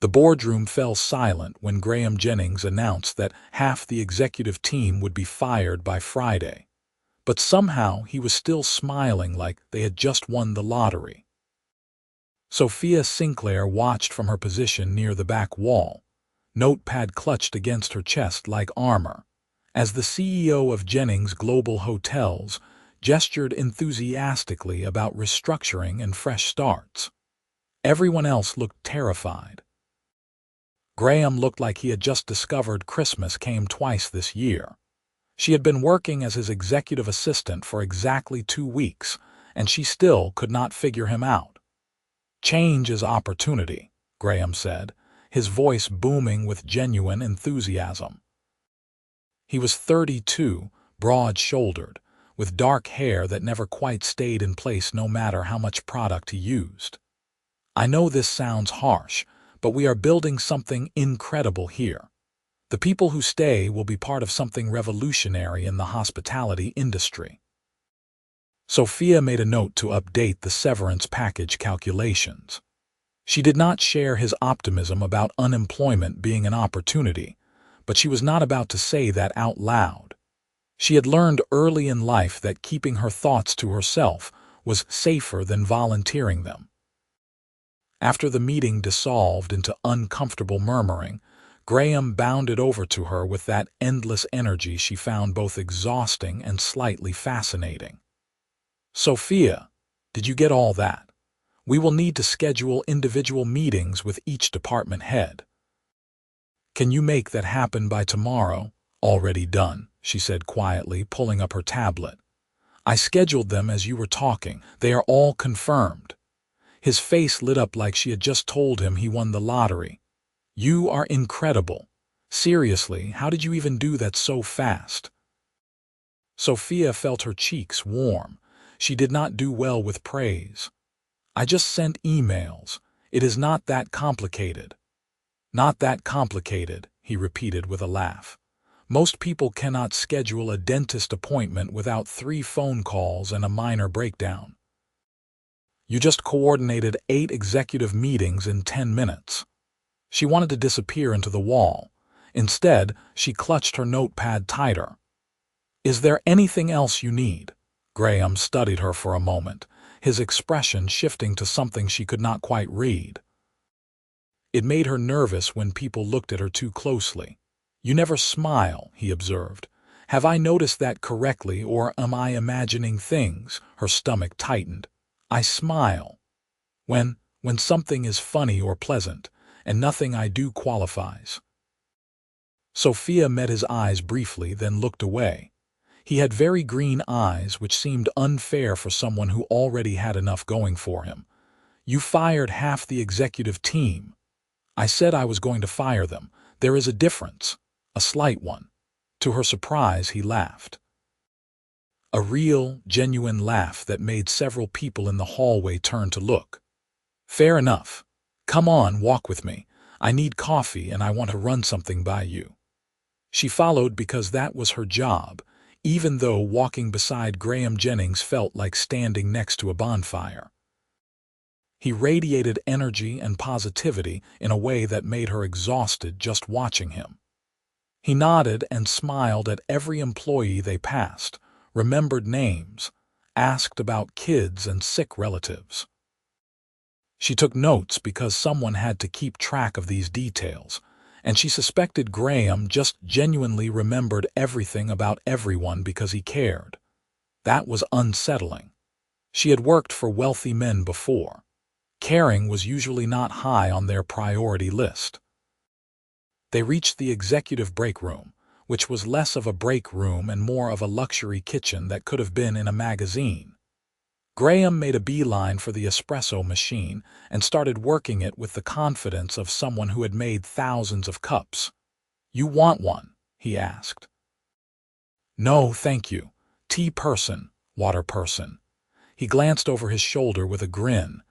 The boardroom fell silent when Graham Jennings announced that half the executive team would be fired by Friday. But somehow he was still smiling like they had just won the lottery. Sophia Sinclair watched from her position near the back wall, notepad clutched against her chest like armor, as the CEO of Jennings Global Hotels gestured enthusiastically about restructuring and fresh starts. Everyone else looked terrified. Graham looked like he had just discovered Christmas came twice this year. She had been working as his executive assistant for exactly 2 weeks, and she still could not figure him out. "Change is opportunity," Graham said, his voice booming with genuine enthusiasm. He was 32, broad-shouldered, with dark hair that never quite stayed in place no matter how much product he used. "I know this sounds harsh, but we are building something incredible here. The people who stay will be part of something revolutionary in the hospitality industry." Sophia made a note to update the severance package calculations. She did not share his optimism about unemployment being an opportunity, but she was not about to say that out loud. She had learned early in life that keeping her thoughts to herself was safer than volunteering them. After the meeting dissolved into uncomfortable murmuring, Graham bounded over to her with that endless energy she found both exhausting and slightly fascinating. "Sophia, did you get all that? We will need to schedule individual meetings with each department head." "Can you make that happen by tomorrow?" "Already done," she said quietly, pulling up her tablet. "I scheduled them as you were talking. They are all confirmed." His face lit up like she had just told him he won the lottery. "You are incredible. Seriously, how did you even do that so fast?" Sophia felt her cheeks warm. She did not do well with praise. "I just sent emails. It is not that complicated." "Not that complicated," he repeated with a laugh. "Most people cannot schedule a dentist appointment without 3 phone calls and a minor breakdown. You just coordinated 8 executive meetings in 10 minutes. She wanted to disappear into the wall. Instead, she clutched her notepad tighter. "Is there anything else you need?" Graham studied her for a moment, his expression shifting to something she could not quite read. It made her nervous when people looked at her too closely. "You never smile," he observed. "Have I noticed that correctly, or am I imagining things?" Her stomach tightened. "I smile when something is funny or pleasant, and nothing I do qualifies." Sophia met his eyes briefly, then looked away. He had very green eyes, which seemed unfair for someone who already had enough going for him. "You fired half the executive team." "I said I was going to fire them. There is a difference, a slight one." To her surprise, he laughed. A real, genuine laugh that made several people in the hallway turn to look. "Fair enough. Come on, walk with me. I need coffee and I want to run something by you." She followed because that was her job, even though walking beside Graham Jennings felt like standing next to a bonfire. He radiated energy and positivity in a way that made her exhausted just watching him. He nodded and smiled at every employee they passed, remembered names, asked about kids and sick relatives. She took notes because someone had to keep track of these details, and she suspected Graham just genuinely remembered everything about everyone because he cared. That was unsettling. She had worked for wealthy men before. Caring was usually not high on their priority list. They reached the executive break room, which was less of a break room and more of a luxury kitchen that could have been in a magazine. Graham made a beeline for the espresso machine and started working it with the confidence of someone who had made thousands of cups. "You want one?" he asked. "No, thank you. Tea person, water person." He glanced over his shoulder with a grin.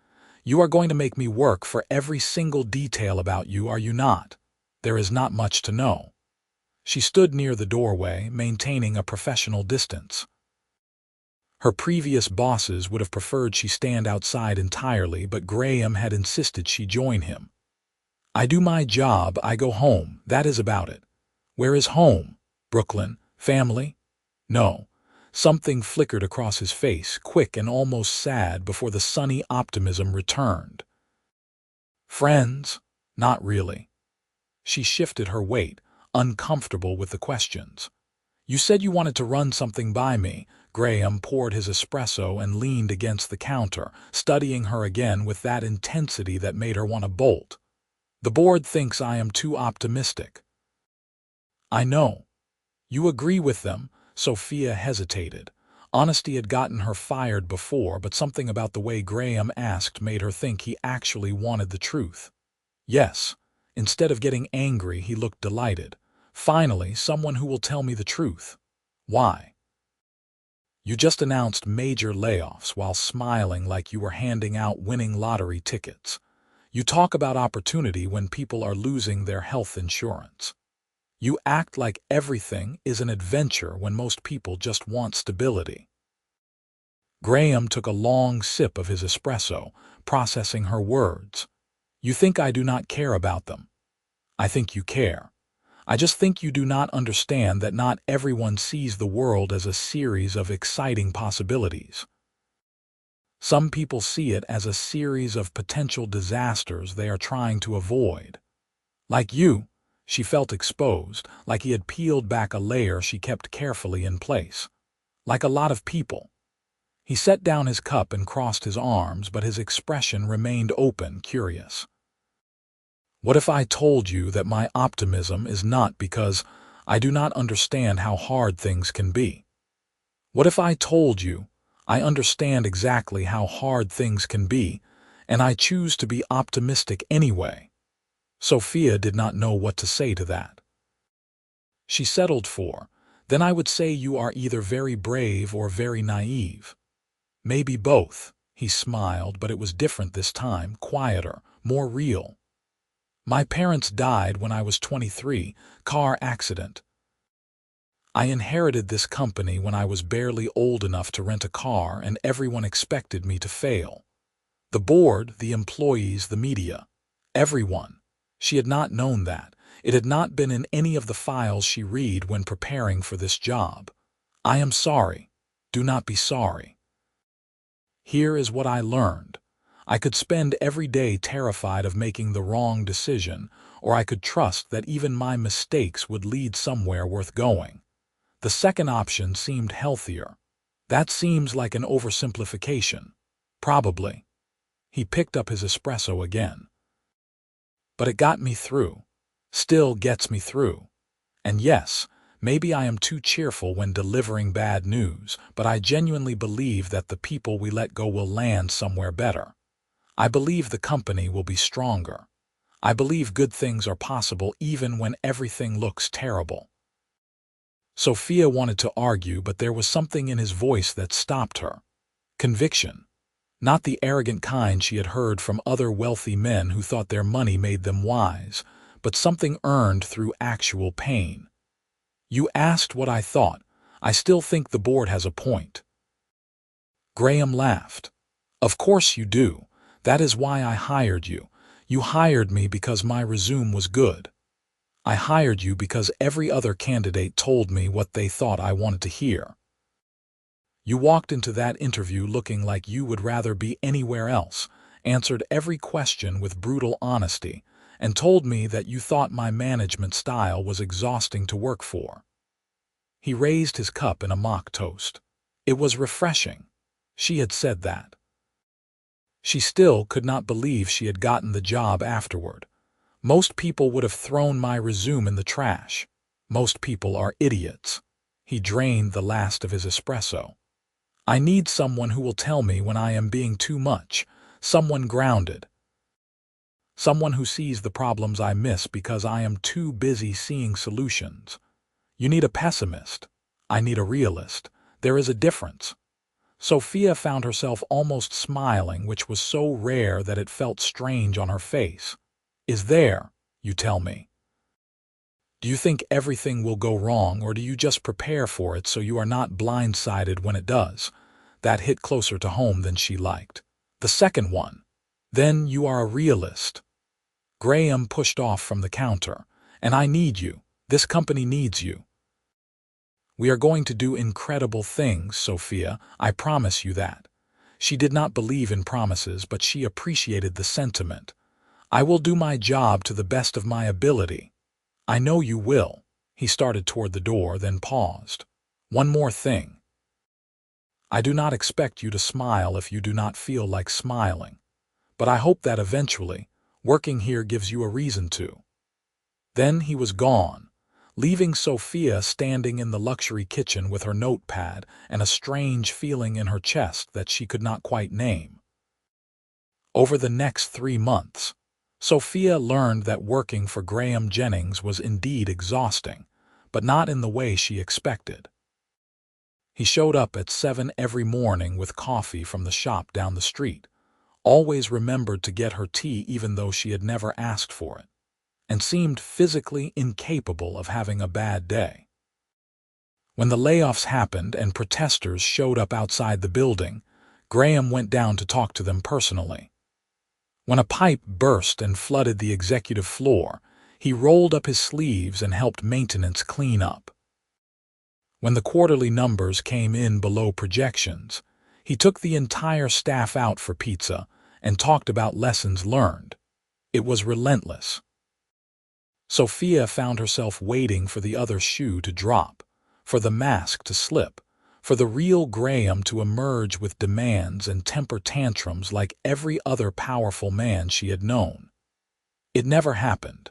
"You are going to make me work for every single detail about you, are you not? There is not much to know." She stood near the doorway, maintaining a professional distance. Her previous bosses would have preferred she stand outside entirely, but Graham had insisted she join him. I do my job, I go home, that is about it. Where is home? Brooklyn? Family? No. Something flickered across his face, quick and almost sad, before the sunny optimism returned. Friends? Not really. She shifted her weight, uncomfortable with the questions. You said you wanted to run something by me. Graham poured his espresso and leaned against the counter, studying her again with that intensity that made her want to bolt. The board thinks I am too optimistic. I know. You agree with them? Sophia hesitated. Honesty had gotten her fired before, but something about the way Graham asked made her think he actually wanted the truth. Yes. Instead of getting angry, he looked delighted. Finally, someone who will tell me the truth. Why? You just announced major layoffs while smiling like you were handing out winning lottery tickets. You talk about opportunity when people are losing their health insurance. You act like everything is an adventure when most people just want stability. Graham took a long sip of his espresso, processing her words. You think I do not care about them. I think you care. I just think you do not understand that not everyone sees the world as a series of exciting possibilities. Some people see it as a series of potential disasters they are trying to avoid. Like you, she felt exposed, like he had peeled back a layer she kept carefully in place. Like a lot of people. He set down his cup and crossed his arms, but his expression remained open, curious. What if I told you that my optimism is not because I do not understand how hard things can be? What if I told you I understand exactly how hard things can be, and I choose to be optimistic anyway? Sophia did not know what to say to that. She settled for, then I would say you are either very brave or very naive. Maybe both. He smiled, but it was different this time, quieter, more real. My parents died when I was 23, car accident. I inherited this company when I was barely old enough to rent a car, and everyone expected me to fail. The board, the employees, the media. Everyone. She had not known that. It had not been in any of the files she read when preparing for this job. I am sorry. Do not be sorry. Here is what I learned. I could spend every day terrified of making the wrong decision, or I could trust that even my mistakes would lead somewhere worth going. The second option seemed healthier. That seems like an oversimplification. Probably. He picked up his espresso again. But it got me through. Still gets me through. And yes, maybe I am too cheerful when delivering bad news, but I genuinely believe that the people we let go will land somewhere better. I believe the company will be stronger. I believe good things are possible even when everything looks terrible. Sophia wanted to argue, but there was something in his voice that stopped her. Conviction. Not the arrogant kind she had heard from other wealthy men who thought their money made them wise, but something earned through actual pain. You asked what I thought. I still think the board has a point. Graham laughed. Of course you do. That is why I hired you. You hired me because my resume was good. I hired you because every other candidate told me what they thought I wanted to hear. You walked into that interview looking like you would rather be anywhere else, answered every question with brutal honesty, and told me that you thought my management style was exhausting to work for. He raised his cup in a mock toast. It was refreshing. She had said that. She still could not believe she had gotten the job afterward. Most people would have thrown my resume in the trash. Most people are idiots. He drained the last of his espresso. I need someone who will tell me when I am being too much, someone grounded. Someone who sees the problems I miss because I am too busy seeing solutions. You need a pessimist. I need a realist. There is a difference. Sophia found herself almost smiling, which was so rare that it felt strange on her face. Is there, you tell me? Do you think everything will go wrong, or do you just prepare for it so you are not blindsided when it does? That hit closer to home than she liked. The second one. Then you are a realist. Graham pushed off from the counter. "And I need you. This company needs you. We are going to do incredible things, Sophia, I promise you that." She did not believe in promises, but she appreciated the sentiment. "I will do my job to the best of my ability." "I know you will." He started toward the door, then paused. "One more thing. I do not expect you to smile if you do not feel like smiling. But I hope that eventually, working here gives you a reason to." Then he was gone, leaving Sophia standing in the luxury kitchen with her notepad and a strange feeling in her chest that she could not quite name. Over the next 3 months, Sophia learned that working for Graham Jennings was indeed exhausting, but not in the way she expected. He showed up at 7 every morning with coffee from the shop down the street, always remembered to get her tea even though she had never asked for it, and seemed physically incapable of having a bad day. When the layoffs happened and protesters showed up outside the building, Graham went down to talk to them personally. When a pipe burst and flooded the executive floor, he rolled up his sleeves and helped maintenance clean up. When the quarterly numbers came in below projections, he took the entire staff out for pizza and talked about lessons learned. It was relentless. Sophia found herself waiting for the other shoe to drop, for the mask to slip, for the real Graham to emerge with demands and temper tantrums like every other powerful man she had known. It never happened.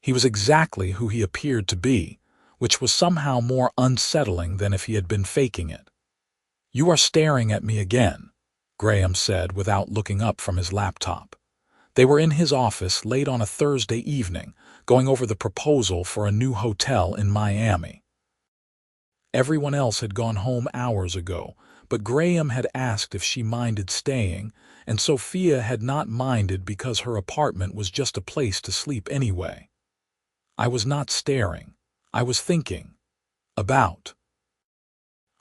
He was exactly who he appeared to be, which was somehow more unsettling than if he had been faking it. "You are staring at me again," Graham said without looking up from his laptop. They were in his office late on a Thursday evening, going over the proposal for a new hotel in Miami. Everyone else had gone home hours ago, but Graham had asked if she minded staying, and Sophia had not minded because her apartment was just a place to sleep anyway. "I was not staring. I was thinking. About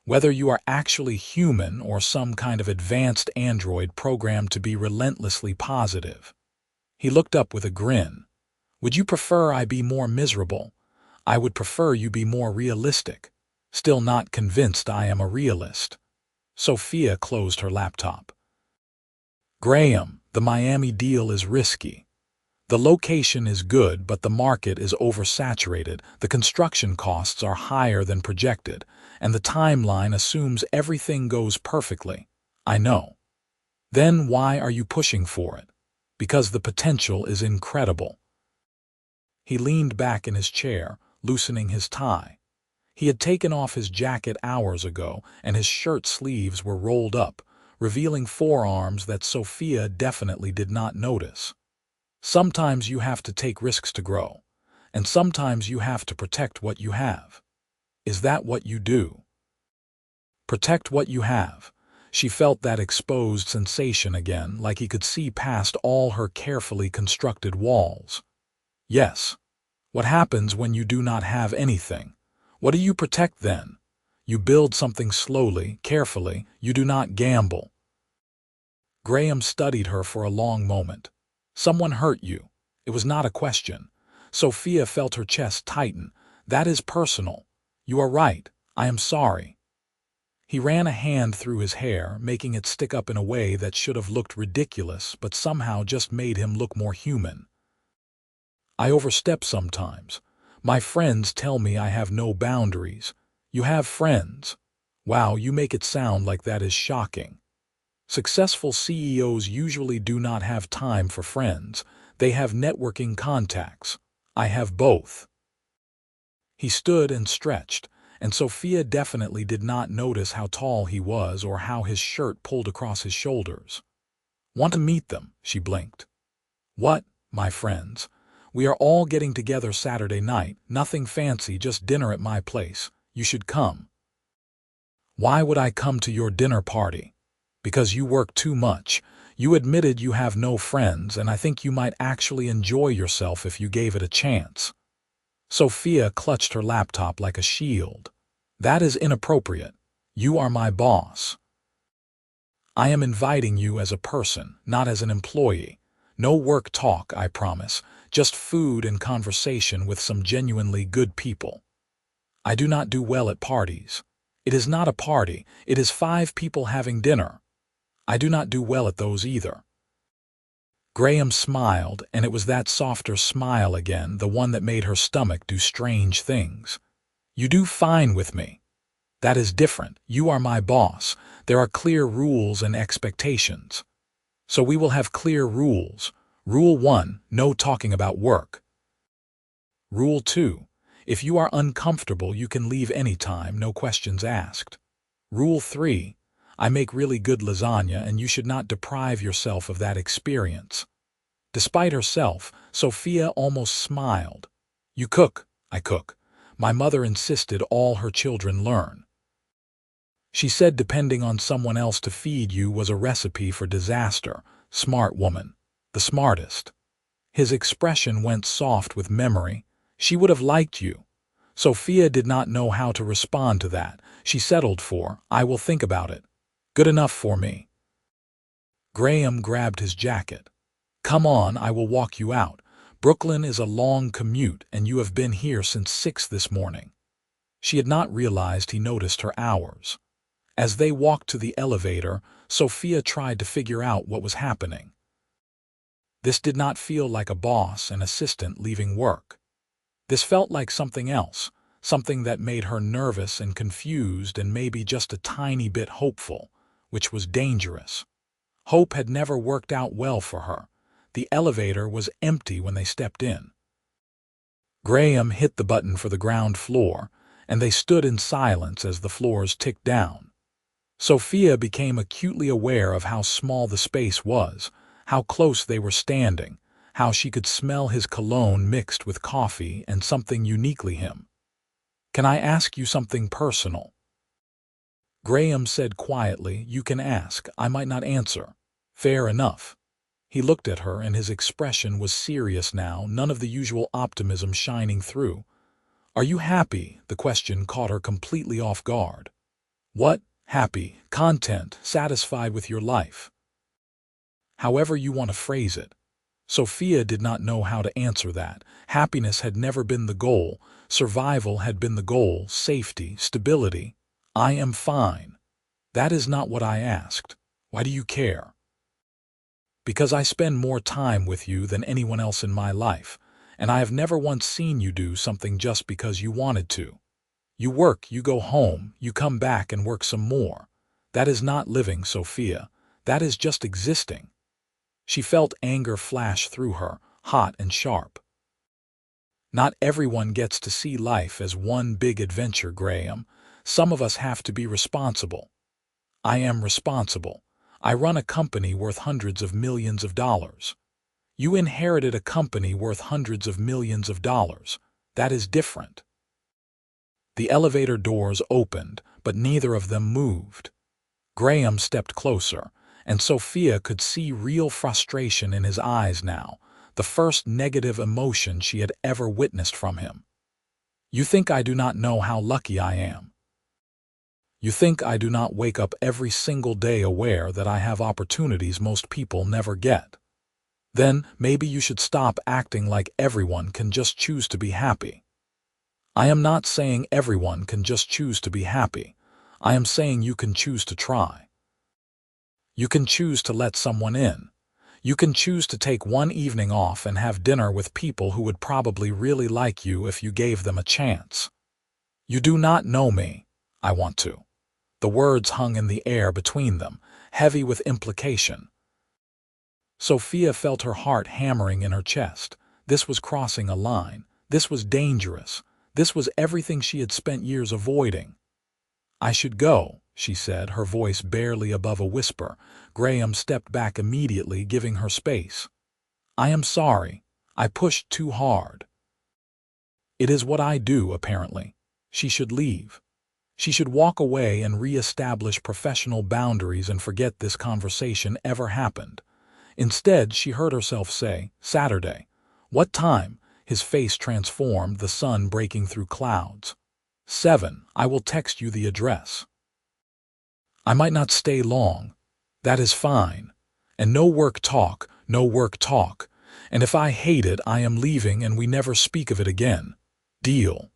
whether you are actually human or some kind of advanced android programmed to be relentlessly positive." He looked up with a grin. "Would you prefer I be more miserable? I would prefer you be more realistic." "Still not convinced I am a realist." Sophia closed her laptop. "Graham, the Miami deal is risky. The location is good, but the market is oversaturated, the construction costs are higher than projected, and the timeline assumes everything goes perfectly." "I know." "Then why are you pushing for it?" "Because the potential is incredible." He leaned back in his chair, loosening his tie. He had taken off his jacket hours ago, and his shirt sleeves were rolled up, revealing forearms that Sophia definitely did not notice. "Sometimes you have to take risks to grow, and sometimes you have to protect what you have." "Is that what you do?" "Protect what you have." She felt that exposed sensation again, like he could see past all her carefully constructed walls. "Yes." "What happens when you do not have anything? What do you protect then? You build something slowly, carefully, you do not gamble." Graham studied her for a long moment. "Someone hurt you." It was not a question. Sophia felt her chest tighten. "That is personal. You are right. I am sorry." He ran a hand through his hair, making it stick up in a way that should have looked ridiculous but somehow just made him look more human. "I overstep sometimes. My friends tell me I have no boundaries." "You have friends?" "Wow, you make it sound like that is shocking." Successful CEOs usually do not have time for friends. They have networking contacts. I have both. He stood and stretched, and Sophia definitely did not notice how tall he was or how his shirt pulled across his shoulders. "Want to meet them?" She blinked. "What, my friends?" "We are all getting together Saturday night, nothing fancy, just dinner at my place. You should come." "Why would I come to your dinner party?" "Because you work too much. You admitted you have no friends, and I think you might actually enjoy yourself if you gave it a chance." Sophia clutched her laptop like a shield. "That is inappropriate. You are my boss. I am inviting you as a person, not as an employee. No work talk, I promise, just food and conversation with some genuinely good people. I do not do well at parties. It is not a party, it is 5 people having dinner. I do not do well at those either. Graham smiled, and it was that softer smile again, the one that made her stomach do strange things. You do fine with me. That is different. You are my boss. There are clear rules and expectations. So we will have clear rules. Rule 1, no talking about work. Rule 2, if you are uncomfortable, you can leave anytime, no questions asked. Rule 3, I make really good lasagna and you should not deprive yourself of that experience. Despite herself, Sophia almost smiled. You cook, I cook. My mother insisted all her children learn. She said depending on someone else to feed you was a recipe for disaster. Smart woman. The smartest. His expression went soft with memory. She would have liked you. Sophia did not know how to respond to that. She settled for, I will think about it. Good enough for me. Graham grabbed his jacket. Come on, I will walk you out. Brooklyn is a long commute and you have been here since 6 this morning. She had not realized he noticed her hours. As they walked to the elevator, Sophia tried to figure out what was happening. This did not feel like a boss and assistant leaving work. This felt like something else, something that made her nervous and confused and maybe just a tiny bit hopeful, which was dangerous. Hope had never worked out well for her. The elevator was empty when they stepped in. Graham hit the button for the ground floor, and they stood in silence as the floors ticked down. Sophia became acutely aware of how small the space was, how close they were standing, how she could smell his cologne mixed with coffee and something uniquely him. Can I ask you something personal? Graham said quietly, you can ask, I might not answer. Fair enough. He looked at her and his expression was serious now, none of the usual optimism shining through. Are you happy? The question caught her completely off guard. What? Happy, content, satisfied with your life. However you want to phrase it. Sophia did not know how to answer that. Happiness had never been the goal. Survival had been the goal. Safety, stability. I am fine. That is not what I asked. Why do you care? Because I spend more time with you than anyone else in my life, and I have never once seen you do something just because you wanted to. You work, you go home, you come back and work some more. That is not living, Sophia. That is just existing. She felt anger flash through her, hot and sharp. Not everyone gets to see life as one big adventure, Graham. Some of us have to be responsible. I am responsible. I run a company worth hundreds of millions of dollars. You inherited a company worth hundreds of millions of dollars. That is different. The elevator doors opened, but neither of them moved. Graham stepped closer, and Sophia could see real frustration in his eyes now, the first negative emotion she had ever witnessed from him. You think I do not know how lucky I am. You think I do not wake up every single day aware that I have opportunities most people never get. Then maybe you should stop acting like everyone can just choose to be happy. I am not saying everyone can just choose to be happy. I am saying you can choose to try. You can choose to let someone in. You can choose to take one evening off and have dinner with people who would probably really like you if you gave them a chance. You do not know me. I want to. The words hung in the air between them, heavy with implication. Sophia felt her heart hammering in her chest. This was crossing a line. This was dangerous. This was everything she had spent years avoiding. I should go, she said, her voice barely above a whisper. Graham stepped back immediately, giving her space. I am sorry. I pushed too hard. It is what I do, apparently. She should leave. She should walk away and re-establish professional boundaries and forget this conversation ever happened. Instead, she heard herself say, Saturday. What time? His face transformed, the sun breaking through clouds. 7. I will text you the address. I might not stay long. That is fine. And no work talk, No work talk. And if I hate it, I am leaving and we never speak of it again. Deal."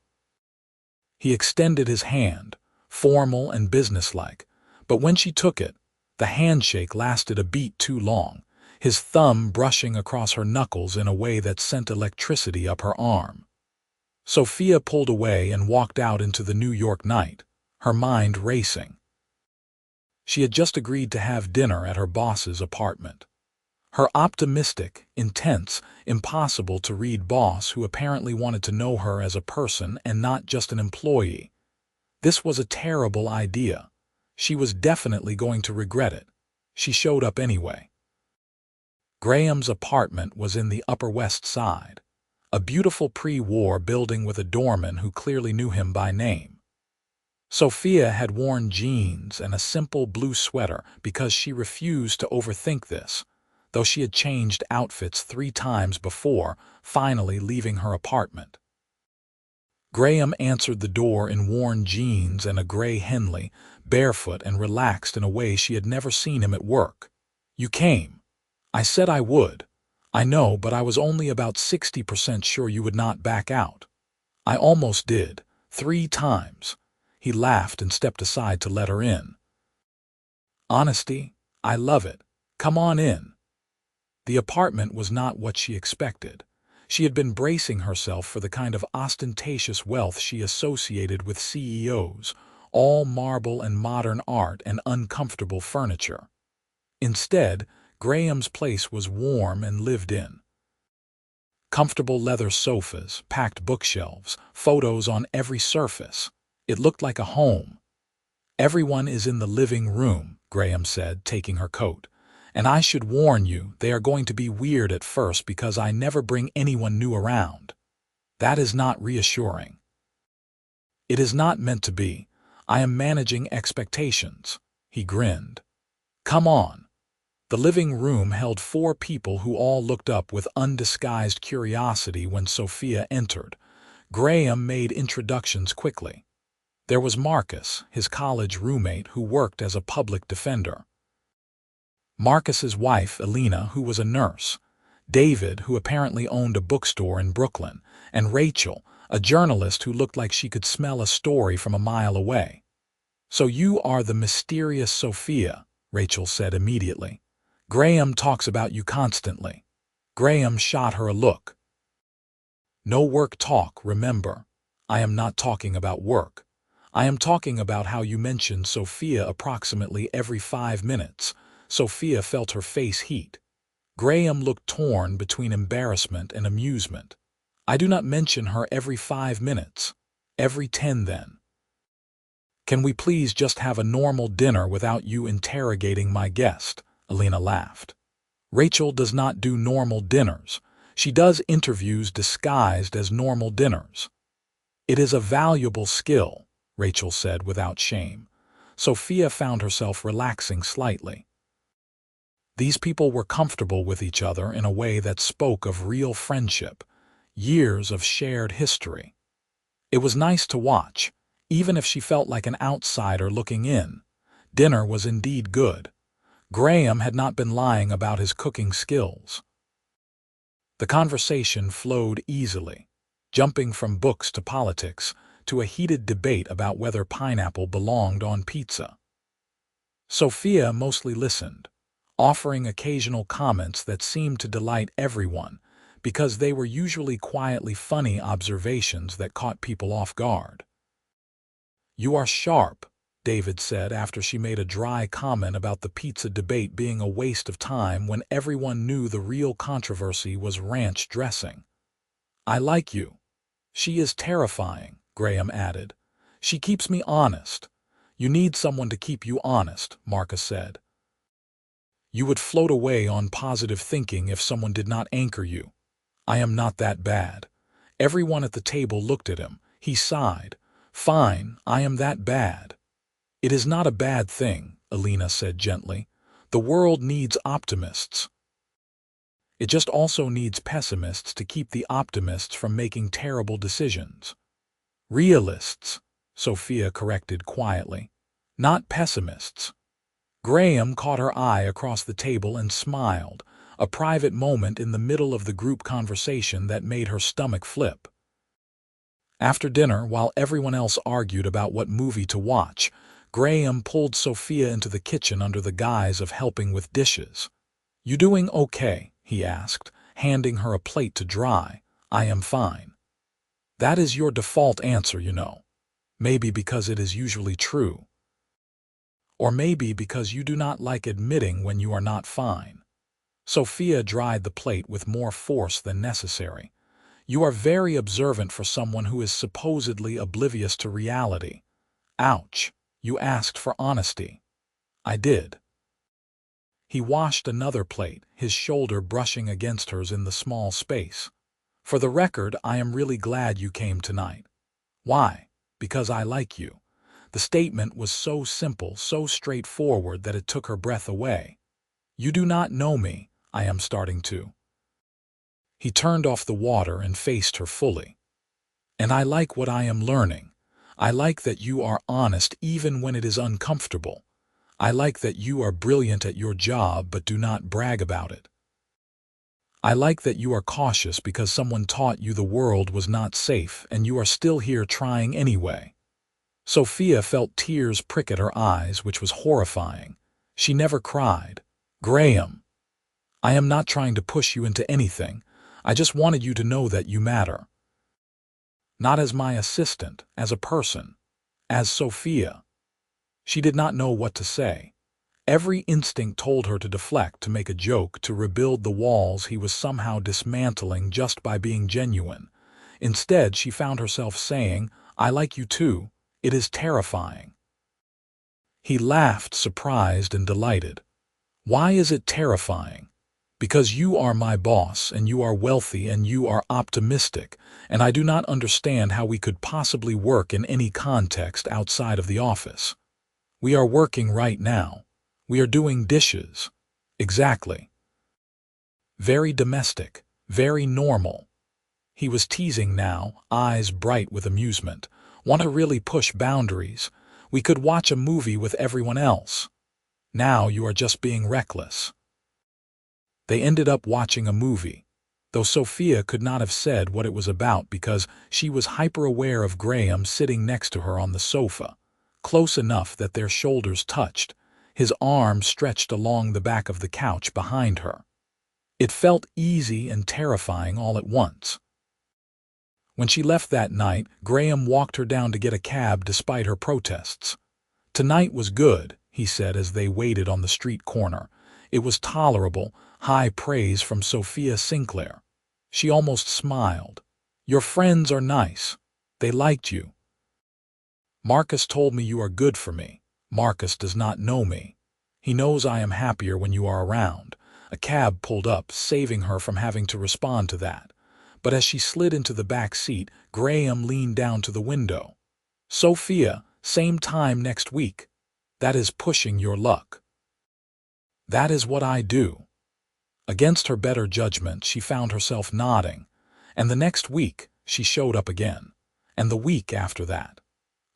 He extended his hand, formal and businesslike, but when she took it, the handshake lasted a beat too long, his thumb brushing across her knuckles in a way that sent electricity up her arm. Sophia pulled away and walked out into the New York night, her mind racing. She had just agreed to have dinner at her boss's apartment. Her optimistic, intense, impossible-to-read boss who apparently wanted to know her as a person and not just an employee. This was a terrible idea. She was definitely going to regret it. She showed up anyway. Graham's apartment was in the Upper West Side, a beautiful pre-war building with a doorman who clearly knew him by name. Sophia had worn jeans and a simple blue sweater because she refused to overthink this, though she had changed outfits 3 times before, finally leaving her apartment. Graham answered the door in worn jeans and a gray Henley, barefoot and relaxed in a way she had never seen him at work. "You came. I said I would. I know, but I was only about 60% sure you would not back out. I almost did, 3 times. He laughed and stepped aside to let her in. "Honesty? I love it. Come on in." The apartment was not what she expected. She had been bracing herself for the kind of ostentatious wealth she associated with CEOs, all marble and modern art and uncomfortable furniture. Instead, Graham's place was warm and lived in. Comfortable leather sofas, packed bookshelves, photos on every surface. It looked like a home. "Everyone is in the living room," Graham said, taking her coat. "And I should warn you, they are going to be weird at first because I never bring anyone new around. That is not reassuring." "It is not meant to be. I am managing expectations." He grinned. "Come on." The living room held 4 people who all looked up with undisguised curiosity when Sophia entered. Graham made introductions quickly. There was Marcus, his college roommate who worked as a public defender. Marcus's wife, Elena, who was a nurse. David, who apparently owned a bookstore in Brooklyn. And Rachel, a journalist who looked like she could smell a story from a mile away. "So you are the mysterious Sophia," Rachel said immediately. "Graham talks about you constantly." Graham shot her a look. "No work talk, remember. I am not talking about work. I am talking about how you mention Sophia approximately every 5 minutes. Sophia felt her face heat. Graham looked torn between embarrassment and amusement. "I do not mention her every 5 minutes. Every 10 then." "Can we please just have a normal dinner without you interrogating my guest?" Elena laughed. "Rachel does not do normal dinners. She does interviews disguised as normal dinners." "It is a valuable skill," Rachel said without shame. Sophia found herself relaxing slightly. These people were comfortable with each other in a way that spoke of real friendship, years of shared history. It was nice to watch, even if she felt like an outsider looking in. Dinner was indeed good. Graham had not been lying about his cooking skills. The conversation flowed easily, jumping from books to politics to a heated debate about whether pineapple belonged on pizza. Sophia mostly listened, offering occasional comments that seemed to delight everyone because they were usually quietly funny observations that caught people off guard. "You are sharp," David said after she made a dry comment about the pizza debate being a waste of time when everyone knew the real controversy was ranch dressing. "I like you." "She is terrifying," Graham added. "She keeps me honest." "You need someone to keep you honest," Marcus said. "You would float away on positive thinking if someone did not anchor you." "I am not that bad." Everyone at the table looked at him. He sighed. "Fine, I am that bad." "It is not a bad thing," Elena said gently. "The world needs optimists. It just also needs pessimists to keep the optimists from making terrible decisions." "Realists," Sophia corrected quietly. "Not pessimists." Graham caught her eye across the table and smiled, a private moment in the middle of the group conversation that made her stomach flip. After dinner, while everyone else argued about what movie to watch, Graham pulled Sophia into the kitchen under the guise of helping with dishes. "You doing okay?" he asked, handing her a plate to dry. "I am fine." That is your default answer, you know. Maybe because it is usually true. Or maybe because you do not like admitting when you are not fine. Sophia dried the plate with more force than necessary. "You are very observant for someone who is supposedly oblivious to reality." "Ouch. You asked for honesty." "I did." He washed another plate, his shoulder brushing against hers in the small space. "For the record, I am really glad you came tonight." "Why?" "Because I like you." The statement was so simple, so straightforward that it took her breath away. "You do not know me. I am starting to." He turned off the water and faced her fully. "And I like what I am learning. I like that you are honest even when it is uncomfortable. I like that you are brilliant at your job but do not brag about it. I like that you are cautious because someone taught you the world was not safe and you are still here trying anyway." Sophia felt tears prick at her eyes, which was horrifying. She never cried. "Graham, I am not trying to push you into anything. I just wanted you to know that you matter. Not as my assistant, as a person. As Sophia." She did not know what to say. Every instinct told her to deflect, to make a joke, to rebuild the walls he was somehow dismantling just by being genuine. Instead, she found herself saying, "I like you too. It is terrifying." He laughed, surprised and delighted. "Why is it terrifying?" "Because you are my boss, and you are wealthy, and you are optimistic, and I do not understand how we could possibly work in any context outside of the office. We are working right now. We are doing dishes." "Exactly." "Very domestic, very normal." He was teasing now, eyes bright with amusement. "Want to really push boundaries? We could watch a movie with everyone else. Now you are just being reckless." They ended up watching a movie, though Sophia could not have said what it was about because she was hyper-aware of Graham sitting next to her on the sofa, close enough that their shoulders touched, his arm stretched along the back of the couch behind her. It felt easy and terrifying all at once. When she left that night, Graham walked her down to get a cab despite her protests. "Tonight was good," he said as they waited on the street corner. "It was tolerable," high praise from Sophia Sinclair. She almost smiled. "Your friends are nice. They liked you." "Marcus told me you are good for me." "Marcus does not know me. He knows I am happier when you are around." A cab pulled up, saving her from having to respond to that. But as she slid into the back seat, Graham leaned down to the window. "Sophia, same time next week. That is pushing your luck." "That is what I do." Against her better judgment, she found herself nodding. And the next week, she showed up again. And the week after that.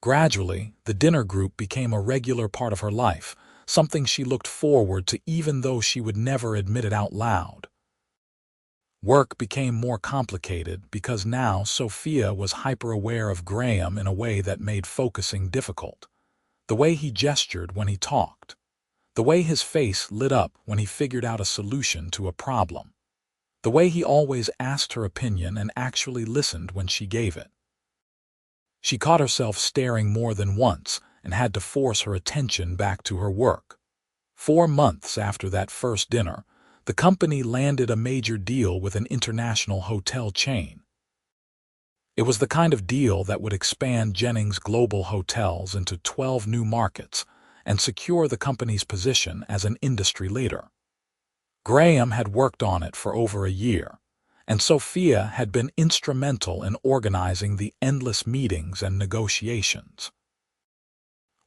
Gradually, the dinner group became a regular part of her life, something she looked forward to even though she would never admit it out loud. Work became more complicated because now Sophia was hyper-aware of Graham in a way that made focusing difficult. The way he gestured when he talked. The way his face lit up when he figured out a solution to a problem. The way he always asked her opinion and actually listened when she gave it. She caught herself staring more than once and had to force her attention back to her work. 4 months after that first dinner, the company landed a major deal with an international hotel chain. It was the kind of deal that would expand Jennings' global hotels into 12 new markets and secure the company's position as an industry leader. Graham had worked on it for over a year, and Sophia had been instrumental in organizing the endless meetings and negotiations.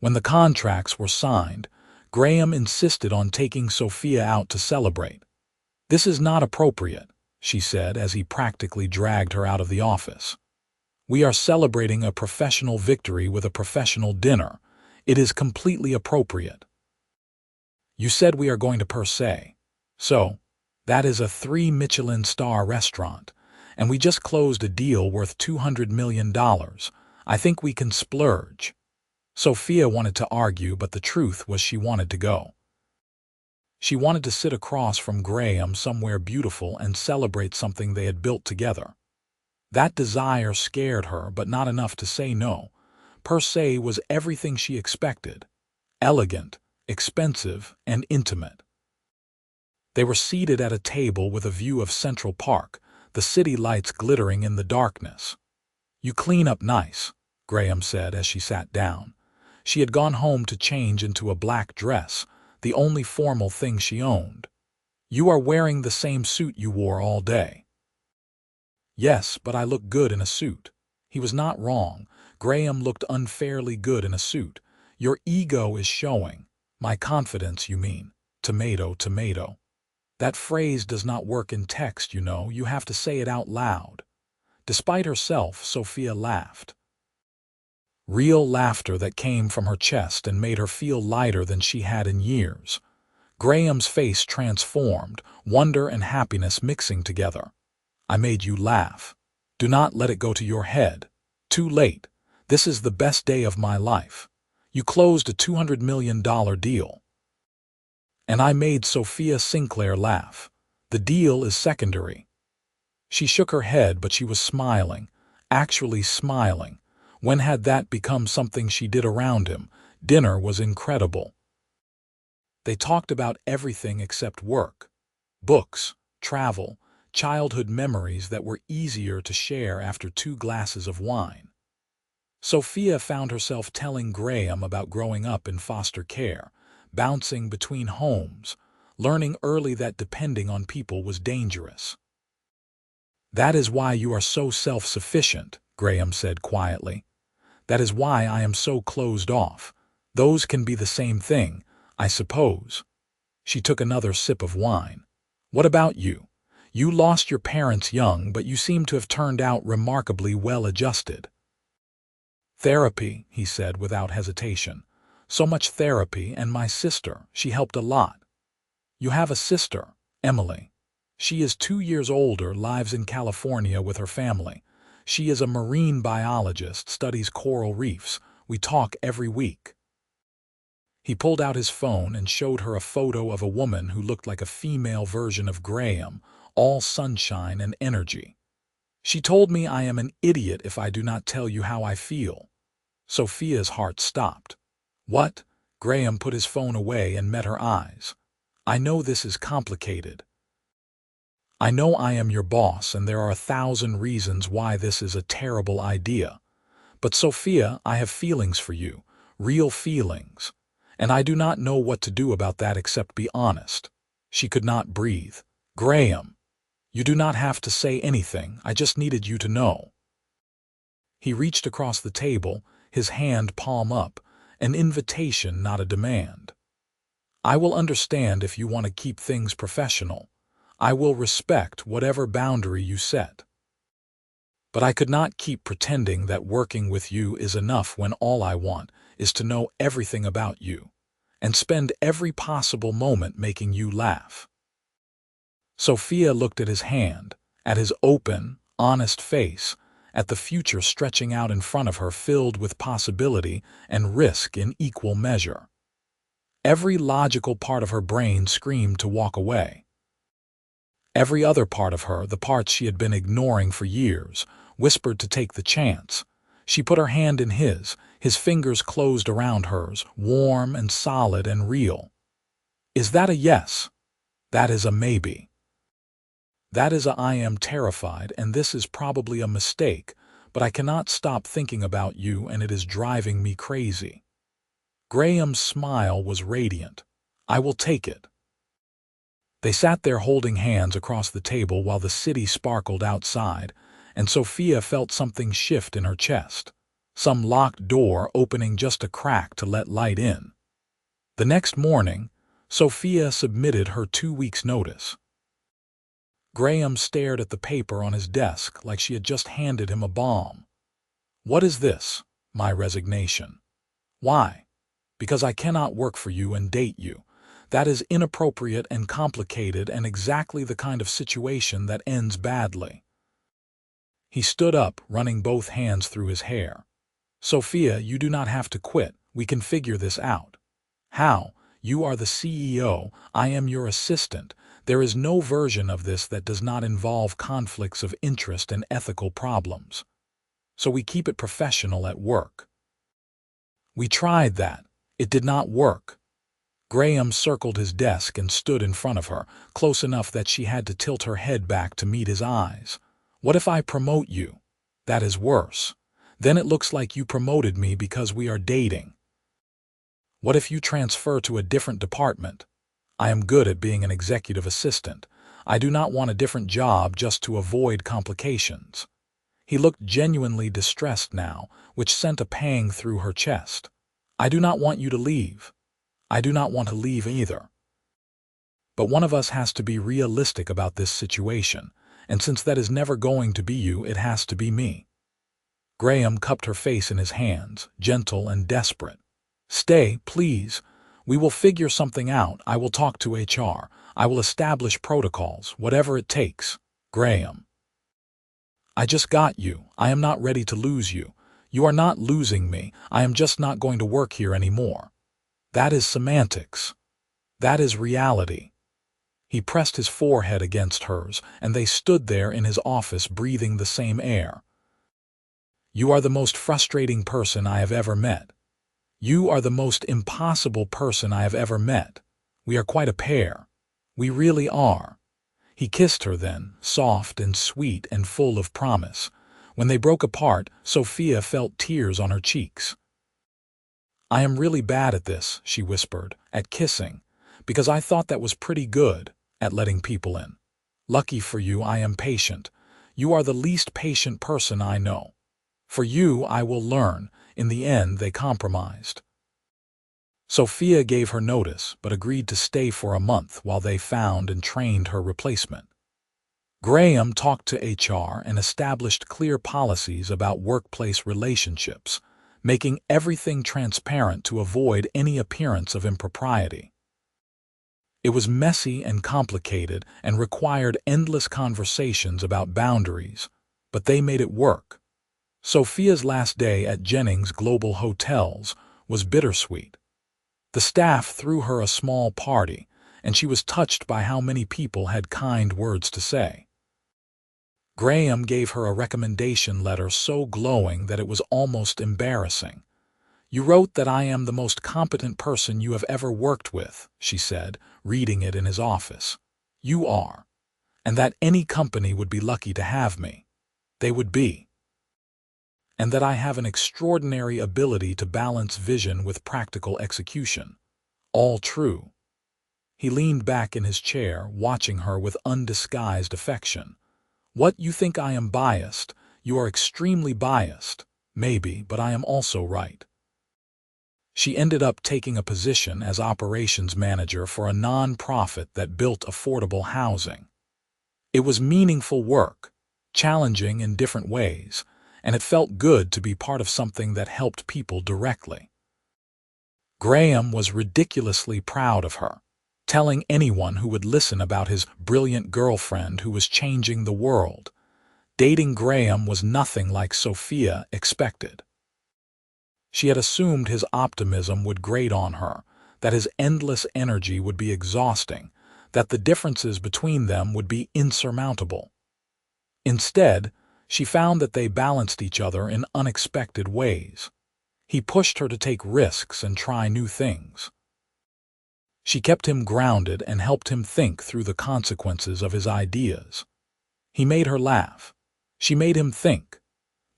When the contracts were signed, Graham insisted on taking Sophia out to celebrate. "This is not appropriate," she said as he practically dragged her out of the office. "We are celebrating a professional victory with a professional dinner. It is completely appropriate." "You said we are going to per se. So, That is a 3 Michelin-star restaurant, and we just closed a deal worth $200 million. I think we can splurge. Sophia wanted to argue, but the truth was she wanted to go. She wanted to sit across from Graham somewhere beautiful and celebrate something they had built together. That desire scared her, but not enough to say no. Per se was everything she expected. Elegant, expensive, and intimate. They were seated at a table with a view of Central Park, the city lights glittering in the darkness. "You clean up nice," Graham said as she sat down. She had gone home to change into a black dress, the only formal thing she owned. "You are wearing the same suit you wore all day." "Yes, but I look good in a suit." He was not wrong. Graham looked unfairly good in a suit. "Your ego is showing." "My confidence, you mean." Tomato, tomato. That phrase does not work in text, you know. You have to say it out loud. Despite herself, Sophia laughed. Real laughter that came from her chest and made her feel lighter than she had in years. Graham's face transformed, wonder and happiness mixing together. "I made you laugh. Do not let it go to your head. Too late. This is the best day of my life. You closed a $200 million deal. And I made Sophia Sinclair laugh. The deal is secondary." She shook her head, but she was smiling, actually smiling. When had that become something she did around him? Dinner was incredible. They talked about everything except work. Books, travel, childhood memories that were easier to share after 2 glasses of wine. Sophia found herself telling Graham about growing up in foster care, bouncing between homes, learning early that depending on people was dangerous. "That is why you are so self-sufficient," Graham said quietly. "That is why I am so closed off. Those can be the same thing, I suppose." She took another sip of wine. "What about you? You lost your parents young, but you seem to have turned out remarkably well-adjusted." "Therapy," he said without hesitation. "So much therapy, and my sister, she helped a lot." "You have a sister, Emily. She is 2 years older, lives in California with her family. She is a marine biologist, studies coral reefs. We talk every week." He pulled out his phone and showed her a photo of a woman who looked like a female version of Graham, all sunshine and energy. "She told me I am an idiot if I do not tell you how I feel." Sophia's heart stopped. "What?" Graham put his phone away and met her eyes. "I know this is complicated. I know I am your boss and there are 1,000 reasons why this is a terrible idea. But Sophia, I have feelings for you, real feelings. And I do not know what to do about that except be honest." She could not breathe. "Graham, you do not have to say anything. I just needed you to know." He reached across the table, his hand palm up, an invitation, not a demand. "I will understand if you want to keep things professional. I will respect whatever boundary you set. But I could not keep pretending that working with you is enough when all I want is to know everything about you, and spend every possible moment making you laugh." Sophia looked at his hand, at his open, honest face, at the future stretching out in front of her filled with possibility and risk in equal measure. Every logical part of her brain screamed to walk away. Every other part of her, the parts she had been ignoring for years, whispered to take the chance. She put her hand in his fingers closed around hers, warm and solid and real. "Is that a yes?" "That is a maybe." "That is a I am terrified, and this is probably a mistake, but I cannot stop thinking about you and it is driving me crazy." Graham's smile was radiant. "I will take it." They sat there holding hands across the table while the city sparkled outside, and Sophia felt something shift in her chest. Some locked door opening just a crack to let light in. The next morning, Sophia submitted her 2 weeks' notice. Graham stared at the paper on his desk like she had just handed him a bomb. "What is this?" "My resignation." "Why?" "Because I cannot work for you and date you. That is inappropriate and complicated and exactly the kind of situation that ends badly. He stood up, running both hands through his hair. Sophia, you do not have to quit. We can figure this out. How? You are the CEO. I am your assistant. There is no version of this that does not involve conflicts of interest and ethical problems. So we keep it professional at work. We tried that. It did not work. Graham circled his desk and stood in front of her, close enough that she had to tilt her head back to meet his eyes. What if I promote you? That is worse. Then it looks like you promoted me because we are dating. What if you transfer to a different department? I am good at being an executive assistant. I do not want a different job just to avoid complications. He looked genuinely distressed now, which sent a pang through her chest. I do not want you to leave. I do not want to leave either. But one of us has to be realistic about this situation, and since that is never going to be you, it has to be me. Graham cupped her face in his hands, gentle and desperate. Stay, please. We will figure something out. I will talk to HR. I will establish protocols, whatever it takes. Graham. I just got you. I am not ready to lose you. You are not losing me. I am just not going to work here anymore. That is semantics. That is reality. He pressed his forehead against hers, and they stood there in his office breathing the same air. You are the most frustrating person I have ever met. You are the most impossible person I have ever met. We are quite a pair. We really are. He kissed her then, soft and sweet and full of promise. When they broke apart, Sophia felt tears on her cheeks. I am really bad at this, she whispered, at kissing, because I thought that was pretty good, at letting people in. Lucky for you, I am patient. You are the least patient person I know. For you, I will learn. In the end, they compromised. Sophia gave her notice, but agreed to stay for a month while they found and trained her replacement. Graham talked to HR and established clear policies about workplace relationships, making everything transparent to avoid any appearance of impropriety. It was messy and complicated and required endless conversations about boundaries, but they made it work. Sophia's last day at Jennings Global Hotels was bittersweet. The staff threw her a small party, and she was touched by how many people had kind words to say. Graham gave her a recommendation letter so glowing that it was almost embarrassing. You wrote that I am the most competent person you have ever worked with, she said, reading it in his office. You are. And that any company would be lucky to have me. They would be. And that I have an extraordinary ability to balance vision with practical execution. All true. He leaned back in his chair, watching her with undisguised affection. What, you think I am biased? You are extremely biased. Maybe, but I am also right. She ended up taking a position as operations manager for a non-profit that built affordable housing. It was meaningful work, challenging in different ways, and it felt good to be part of something that helped people directly. Graham was ridiculously proud of her, telling anyone who would listen about his brilliant girlfriend who was changing the world. Dating Graham was nothing like Sophia expected. She had assumed his optimism would grate on her, that his endless energy would be exhausting, that the differences between them would be insurmountable. Instead, she found that they balanced each other in unexpected ways. He pushed her to take risks and try new things. She kept him grounded and helped him think through the consequences of his ideas. He made her laugh. She made him think.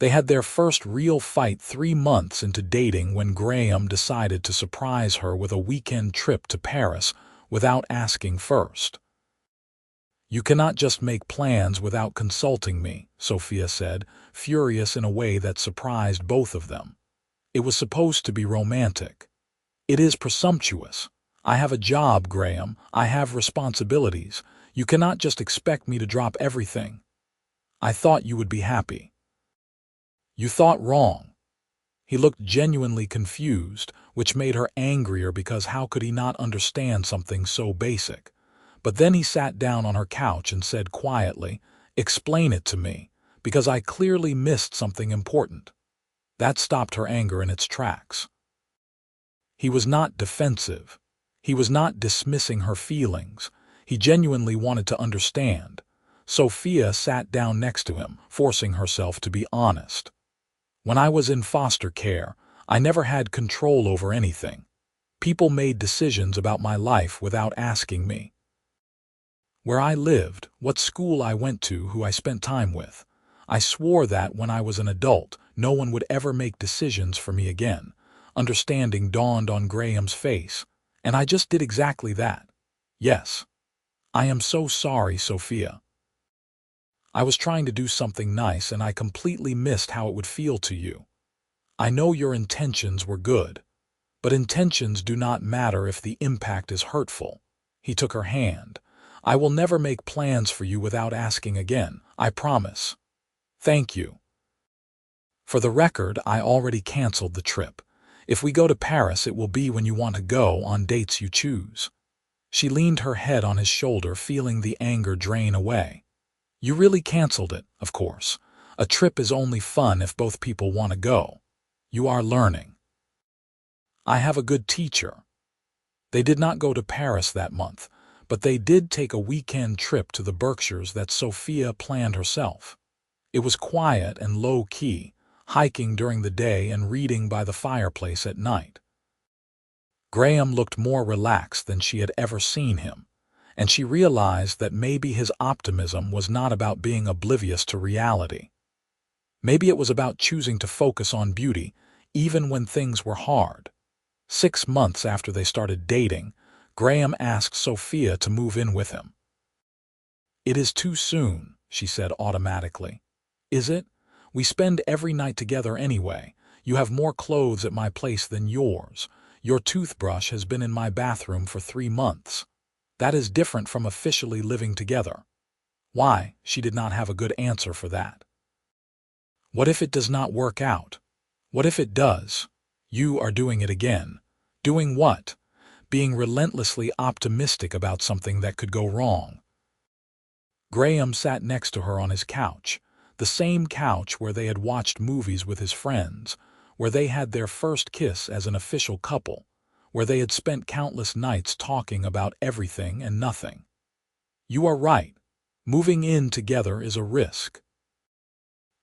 They had their first real fight 3 months into dating when Graham decided to surprise her with a weekend trip to Paris without asking first. You cannot just make plans without consulting me, Sophia said, furious in a way that surprised both of them. It was supposed to be romantic. It is presumptuous. I have a job, Graham. I have responsibilities. You cannot just expect me to drop everything. I thought you would be happy. You thought wrong. He looked genuinely confused, which made her angrier because how could he not understand something so basic? But then he sat down on her couch and said quietly, "Explain it to me, because I clearly missed something important." That stopped her anger in its tracks. He was not defensive. He was not dismissing her feelings. He genuinely wanted to understand. Sophia sat down next to him, forcing herself to be honest. "When I was in foster care, I never had control over anything. People made decisions about my life without asking me. Where I lived, what school I went to, who I spent time with. I swore that when I was an adult, no one would ever make decisions for me again." Understanding dawned on Graham's face, "And I just did exactly that. Yes. I am so sorry, Sophia. I was trying to do something nice and I completely missed how it would feel to you. I know your intentions were good, but intentions do not matter if the impact is hurtful." He took her hand. "I will never make plans for you without asking again, I promise. Thank you. For the record, I already canceled the trip. If we go to Paris, it will be when you want to go, on dates you choose." She leaned her head on his shoulder, feeling the anger drain away. "You really canceled it, of course. A trip is only fun if both people want to go. You are learning. I have a good teacher." They did not go to Paris that month, but they did take a weekend trip to the Berkshires that Sophia planned herself. It was quiet and low-key, hiking during the day and reading by the fireplace at night. Graham looked more relaxed than she had ever seen him, and she realized that maybe his optimism was not about being oblivious to reality. Maybe it was about choosing to focus on beauty, even when things were hard. 6 months after they started dating, Graham asked Sophia to move in with him. "It is too soon," she said automatically. "Is it? We spend every night together anyway. You have more clothes at my place than yours. Your toothbrush has been in my bathroom for 3 months. That is different from officially living together." Why, she did not have a good answer for that. What if it does not work out? What if it does? You are doing it again. Doing what? Being relentlessly optimistic about something that could go wrong. Graham sat next to her on his couch, the same couch where they had watched movies with his friends, where they had their first kiss as an official couple, where they had spent countless nights talking about everything and nothing. "You are right. Moving in together is a risk.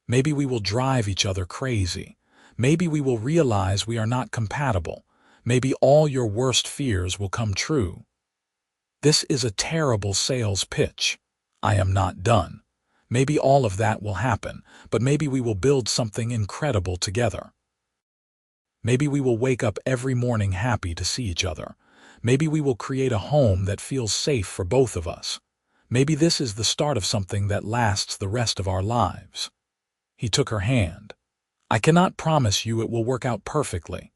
Maybe we will drive each other crazy. Maybe we will realize we are not compatible. Maybe all your worst fears will come true. This is a terrible sales pitch. I am not done. Maybe all of that will happen, but maybe we will build something incredible together. Maybe we will wake up every morning happy to see each other. Maybe we will create a home that feels safe for both of us. Maybe this is the start of something that lasts the rest of our lives." He took her hand. "I cannot promise you it will work out perfectly,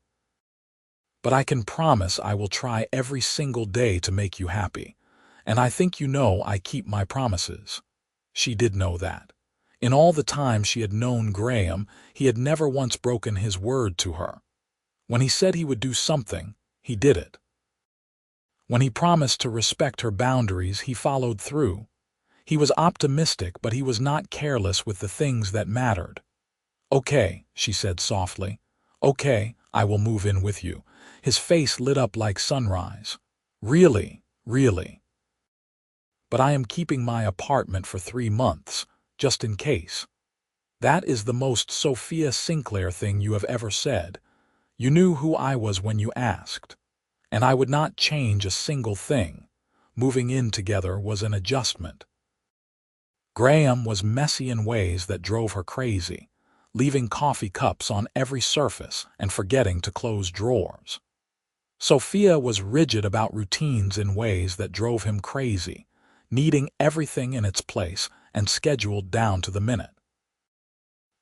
but I can promise I will try every single day to make you happy. And I think you know I keep my promises." She did know that. In all the time she had known Graham, he had never once broken his word to her. When he said he would do something, he did it. When he promised to respect her boundaries, he followed through. He was optimistic, but he was not careless with the things that mattered. "Okay," she said softly. "Okay, I will move in with you." His face lit up like sunrise. "Really, really. But I am keeping my apartment for 3 months, just in case." That is the most Sophia Sinclair thing you have ever said. You knew who I was when you asked. And I would not change a single thing. Moving in together was an adjustment. Graham was messy in ways that drove her crazy, leaving coffee cups on every surface and forgetting to close drawers. Sophia was rigid about routines in ways that drove him crazy, needing everything in its place and scheduled down to the minute.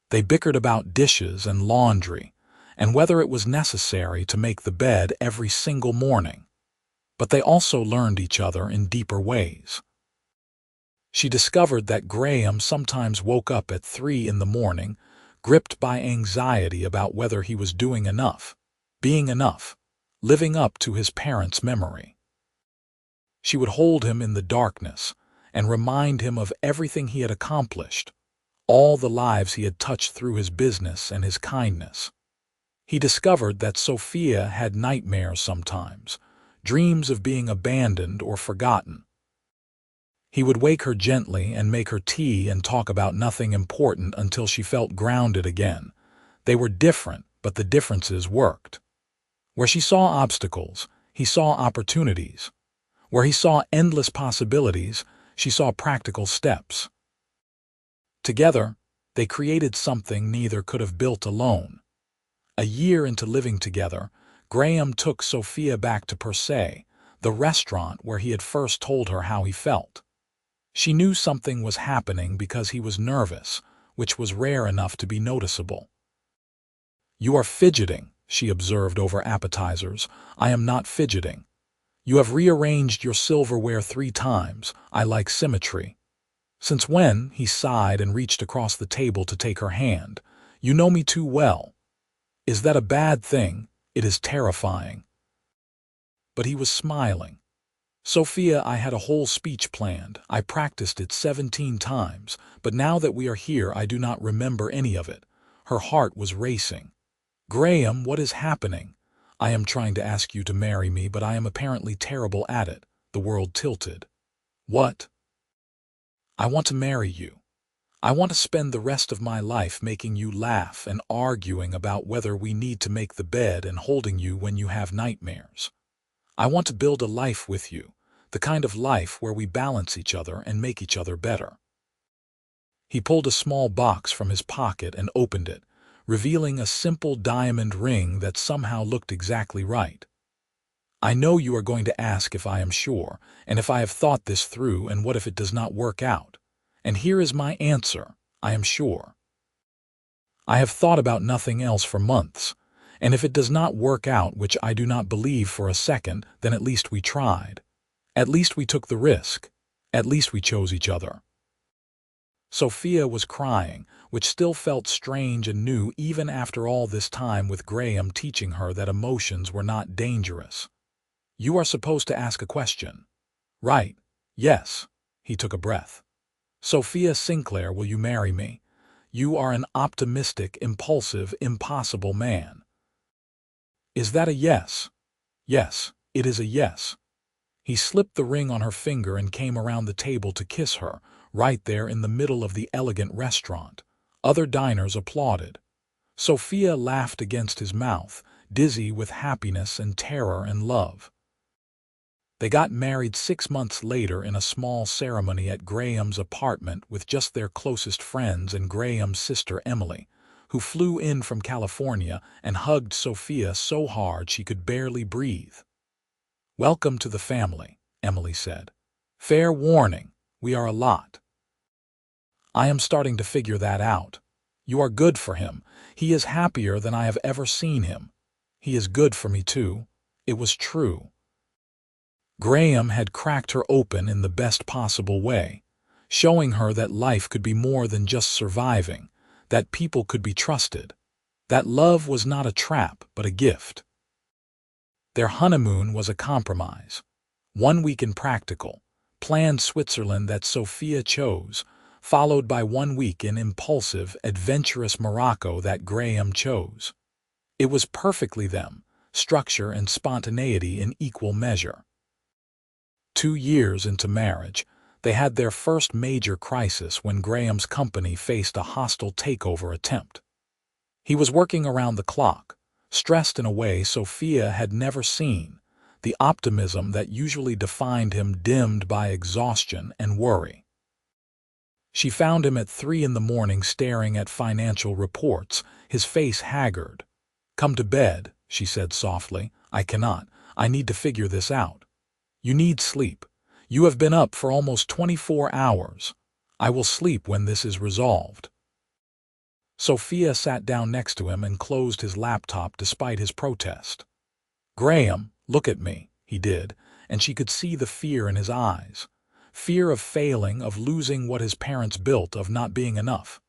They bickered about dishes and laundry, and whether it was necessary to make the bed every single morning. But they also learned each other in deeper ways. She discovered that Graham sometimes woke up at 3 in the morning, gripped by anxiety about whether he was doing enough, being enough, living up to his parents' memory. She would hold him in the darkness and remind him of everything he had accomplished, all the lives he had touched through his business and his kindness. He discovered that Sophia had nightmares sometimes, dreams of being abandoned or forgotten. He would wake her gently and make her tea and talk about nothing important until she felt grounded again. They were different, but the differences worked. Where she saw obstacles, he saw opportunities. Where he saw endless possibilities, she saw practical steps. Together, they created something neither could have built alone. A year into living together, Graham took Sophia back to Per Se, the restaurant where he had first told her how he felt. She knew something was happening because he was nervous, which was rare enough to be noticeable. "You are fidgeting," she observed over appetizers. "I am not fidgeting. You have rearranged your silverware 3 times. I like symmetry." "Since when?" He sighed and reached across the table to take her hand. "You know me too well." "Is that a bad thing?" "It is terrifying." But he was smiling. "Sophia, I had a whole speech planned. I practiced it 17 times, but now that we are here I do not remember any of it." Her heart was racing. "Graham, what is happening?" "I am trying to ask you to marry me, but I am apparently terrible at it." The world tilted. "What?" "I want to marry you. I want to spend the rest of my life making you laugh and arguing about whether we need to make the bed and holding you when you have nightmares. I want to build a life with you, the kind of life where we balance each other and make each other better." He pulled a small box from his pocket and opened it, revealing a simple diamond ring that somehow looked exactly right. "I know you are going to ask if I am sure, and if I have thought this through, and what if it does not work out. And here is my answer: I am sure. I have thought about nothing else for months, and if it does not work out, which I do not believe for a second, then at least we tried. At least we took the risk. At least we chose each other." Sophia was crying, which still felt strange and new even after all this time, with Graham teaching her that emotions were not dangerous. "You are supposed to ask a question." "Right. Yes." He took a breath. "Sophia Sinclair, will you marry me? You are an optimistic, impulsive, impossible man." "Is that a yes?" "Yes, it is a yes." He slipped the ring on her finger and came around the table to kiss her, right there in the middle of the elegant restaurant. Other diners applauded. Sophia laughed against his mouth, dizzy with happiness and terror and love. They got married 6 months later in a small ceremony at Graham's apartment with just their closest friends and Graham's sister Emily, who flew in from California and hugged Sophia so hard she could barely breathe. "Welcome to the family," Emily said. "Fair warning, we are a lot." "I am starting to figure that out. You are good for him. He is happier than I have ever seen him. He is good for me too." It was true. Graham had cracked her open in the best possible way, showing her that life could be more than just surviving, that people could be trusted, that love was not a trap but a gift. Their honeymoon was a compromise. 1 week in practical, planned Switzerland that Sophia chose, followed by 1 week in impulsive, adventurous Morocco that Graham chose. It was perfectly them, structure and spontaneity in equal measure. 2 years into marriage, they had their first major crisis when Graham's company faced a hostile takeover attempt. He was working around the clock, stressed in a way Sophia had never seen, the optimism that usually defined him dimmed by exhaustion and worry. She found him at 3 in the morning staring at financial reports, his face haggard. "Come to bed," she said softly. "I cannot. I need to figure this out." "You need sleep. You have been up for almost 24 hours. I will sleep when this is resolved." Sophia sat down next to him and closed his laptop despite his protest. "Graham, look at me." He did, and she could see the fear in his eyes. Fear of failing, of losing what his parents built, of not being enough.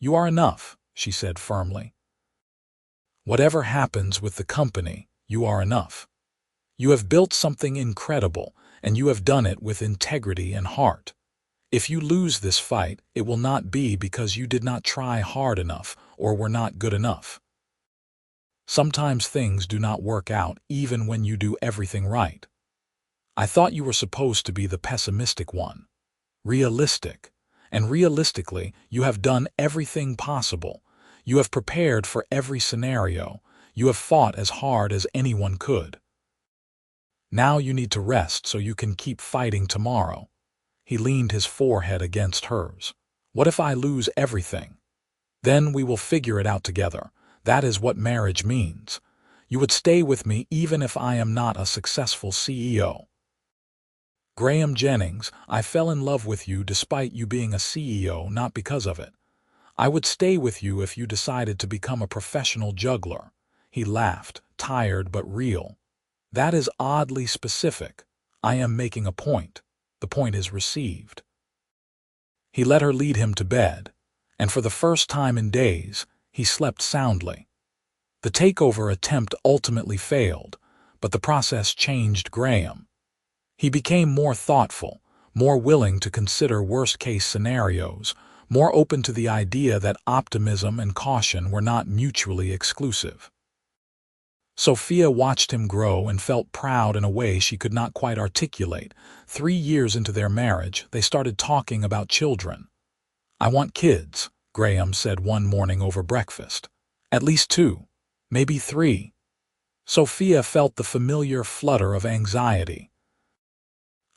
"You are enough. she said firmly. Whatever happens with the company, you are enough. You have built something incredible, and you have done it with integrity and heart. If you lose this fight, it will not be because you did not try hard enough or were not good enough. Sometimes things do not work out even when you do everything right. I thought you were supposed to be the pessimistic one. Realistic. And realistically, you have done everything possible. You have prepared for every scenario. You have fought as hard as anyone could. Now you need to rest so you can keep fighting tomorrow. He leaned his forehead against hers. What if I lose everything? Then we will figure it out together. That is what marriage means. You would stay with me even if I am not a successful CEO. Graham Jennings, I fell in love with you despite you being a CEO, not because of it. I would stay with you if you decided to become a professional juggler. He laughed, tired but real. That is oddly specific. I am making a point. The point is received. He let her lead him to bed, and for the first time in days, he slept soundly. The takeover attempt ultimately failed, but the process changed Graham. He became more thoughtful, more willing to consider worst-case scenarios, more open to the idea that optimism and caution were not mutually exclusive. Sophia watched him grow and felt proud in a way she could not quite articulate. 3 years into their marriage, they started talking about children. "I want kids," Graham said one morning over breakfast. "At least 2, maybe 3. Sophia felt the familiar flutter of anxiety.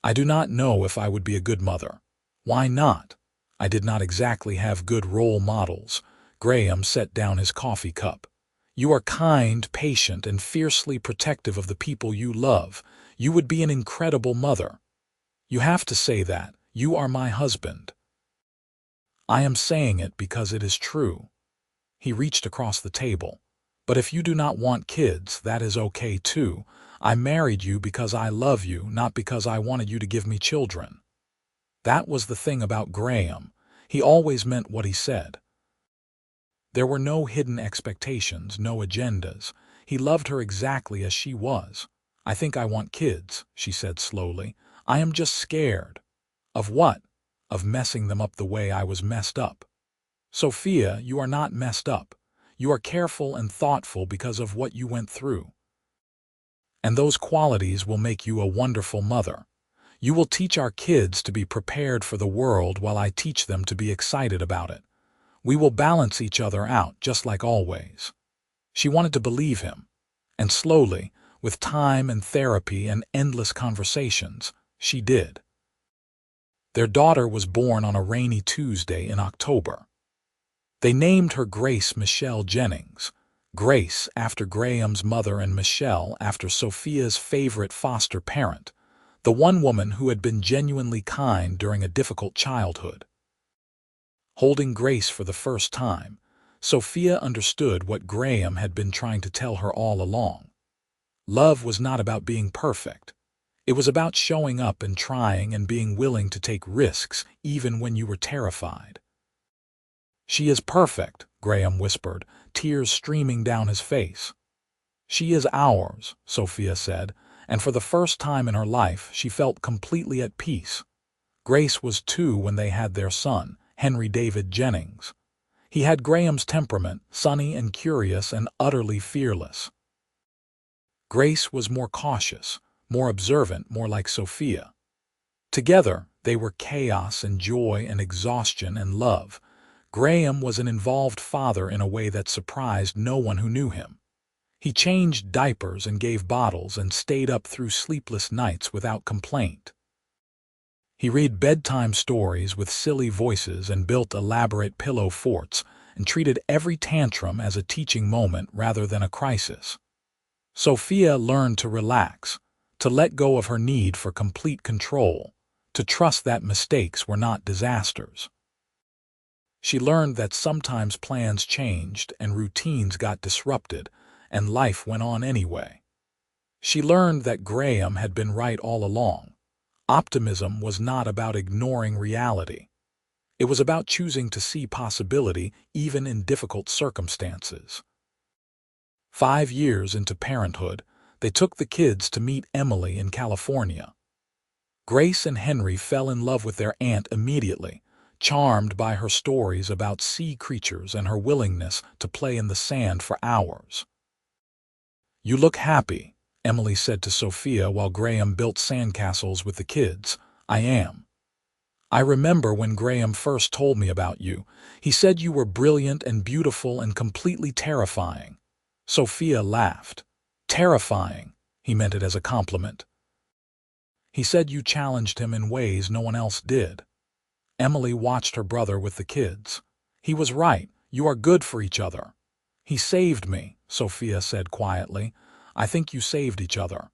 "I do not know if I would be a good mother." "Why not?" "I did not exactly have good role models." Graham set down his coffee cup. "You are kind, patient, and fiercely protective of the people you love. You would be an incredible mother." "You have to say that. You are my husband." "I am saying it because it is true." He reached across the table. "But if you do not want kids, that is okay too. I married you because I love you, not because I wanted you to give me children." That was the thing about Graham. He always meant what he said. There were no hidden expectations, no agendas. He loved her exactly as she was. "I think I want kids," she said slowly. "I am just scared." "Of what?" "Of messing them up the way I was messed up." "Sophia, you are not messed up. You are careful and thoughtful because of what you went through. And those qualities will make you a wonderful mother. You will teach our kids to be prepared for the world while I teach them to be excited about it. We will balance each other out, just like always." She wanted to believe him. And slowly, with time and therapy and endless conversations, she did. Their daughter was born on a rainy Tuesday in October. They named her Grace Michelle Jennings. Grace after Graham's mother and Michelle after Sophia's favorite foster parent, the one woman who had been genuinely kind during a difficult childhood. Holding Grace for the first time, Sophia understood what Graham had been trying to tell her all along. Love was not about being perfect. It was about showing up and trying and being willing to take risks even when you were terrified. "She is perfect," Graham whispered, tears streaming down his face. "She is ours," Sophia said, and for the first time in her life she felt completely at peace. Grace was 2 when they had their son, Henry David Jennings. He had Graham's temperament, sunny and curious and utterly fearless. Grace was more cautious, more observant, more like Sophia. Together, they were chaos and joy and exhaustion and love. Graham was an involved father in a way that surprised no one who knew him. He changed diapers and gave bottles and stayed up through sleepless nights without complaint. He read bedtime stories with silly voices and built elaborate pillow forts and treated every tantrum as a teaching moment rather than a crisis. Sophia learned to relax, to let go of her need for complete control, to trust that mistakes were not disasters. She learned that sometimes plans changed and routines got disrupted, and life went on anyway. She learned that Graham had been right all along. Optimism was not about ignoring reality. It was about choosing to see possibility even in difficult circumstances. 5 years into parenthood, they took the kids to meet Emily in California. Grace and Henry fell in love with their aunt immediately, charmed by her stories about sea creatures and her willingness to play in the sand for hours. "You look happy," Emily said to Sophia while Graham built sandcastles with the kids. "I am. I remember when Graham first told me about you. He said you were brilliant and beautiful and completely terrifying." Sophia laughed. "Terrifying." He meant it as a compliment. "He said you challenged him in ways no one else did." Emily watched her brother with the kids. "He was right. You are good for each other." "He saved me," Sophia said quietly. "I think you saved each other."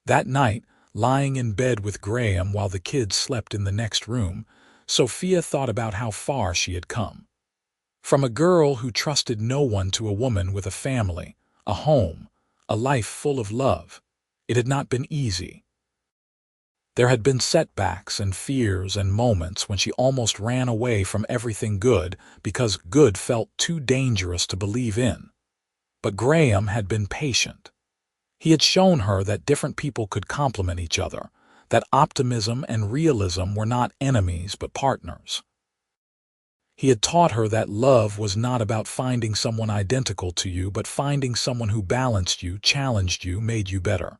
That night, lying in bed with Graham while the kids slept in the next room, Sophia thought about how far she had come. From a girl who trusted no one to a woman with a family, a home, a life full of love. It had not been easy. There had been setbacks and fears and moments when she almost ran away from everything good because good felt too dangerous to believe in. But Graham had been patient. He had shown her that different people could complement each other, that optimism and realism were not enemies but partners. He had taught her that love was not about finding someone identical to you, but finding someone who balanced you, challenged you, made you better.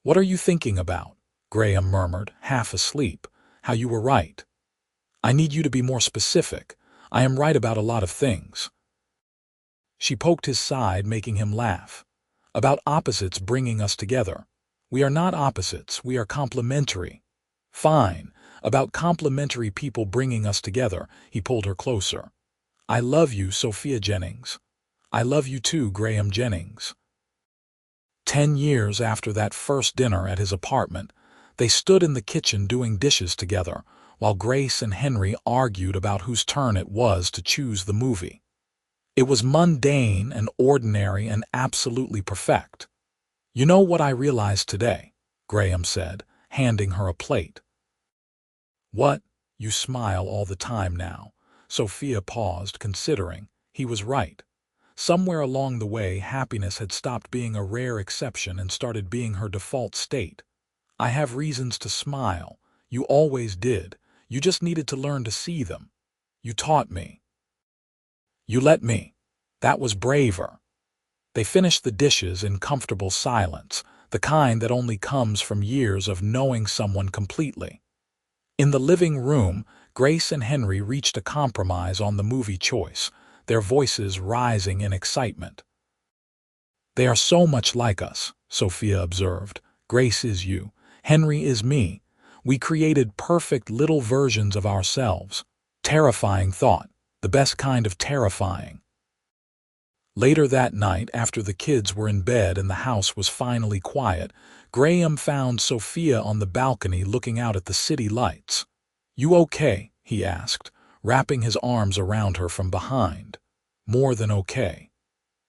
"What are you thinking about?" Graham murmured, half asleep. "How you were right." "I need you to be more specific. I am right about a lot of things." She poked his side, making him laugh. "About opposites bringing us together. We are not opposites, we are complementary." "Fine. About complementary people bringing us together." He pulled her closer. "I love you, Sophia Jennings." "I love you too, Graham Jennings." 10 years after that first dinner at his apartment, they stood in the kitchen doing dishes together, while Grace and Henry argued about whose turn it was to choose the movie. It was mundane and ordinary and absolutely perfect. "You know what I realized today?" Graham said, handing her a plate. "What? You smile all the time now." Sophia paused, considering. He was right. Somewhere along the way, happiness had stopped being a rare exception and started being her default state. "I have reasons to smile. You always did. You just needed to learn to see them. You taught me. You let me." That was braver. They finished the dishes in comfortable silence, the kind that only comes from years of knowing someone completely. In the living room, Grace and Henry reached a compromise on the movie choice, their voices rising in excitement. "They are so much like us," Sophia observed. "Grace is you. Henry is me. We created perfect little versions of ourselves." Terrifying thought, the best kind of terrifying. Later that night, after the kids were in bed and the house was finally quiet, Graham found Sophia on the balcony looking out at the city lights. "You okay?" he asked, wrapping his arms around her from behind. "More than okay."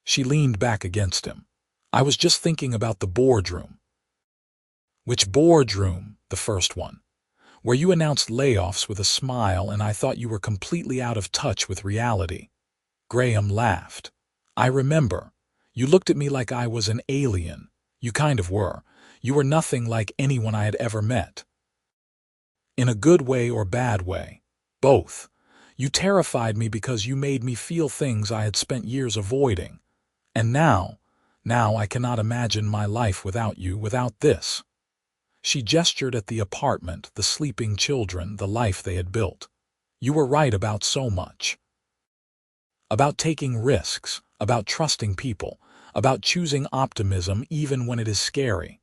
She leaned back against him. "I was just thinking about the boardroom." "Which boardroom?" "The first one. Where you announced layoffs with a smile and I thought you were completely out of touch with reality." Graham laughed. "I remember. You looked at me like I was an alien. You kind of were. You were nothing like anyone I had ever met." "In a good way or bad way?" "Both. You terrified me because you made me feel things I had spent years avoiding. And now I cannot imagine my life without you, without this." She gestured at the apartment, the sleeping children, the life they had built. "You were right about so much. About taking risks, about trusting people, about choosing optimism even when it is scary."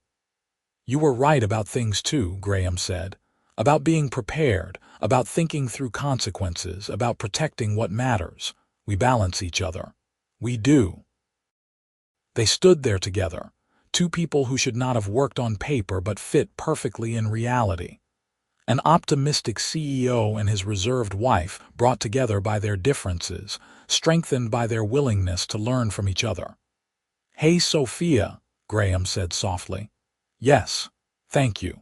"You were right about things too," Graham said. "About being prepared, about thinking through consequences, about protecting what matters. We balance each other. We do." They stood there together, two people who should not have worked on paper but fit perfectly in reality. An optimistic CEO and his reserved wife, brought together by their differences, strengthened by their willingness to learn from each other. "Hey, Sophia," Graham said softly. "Yes, thank you."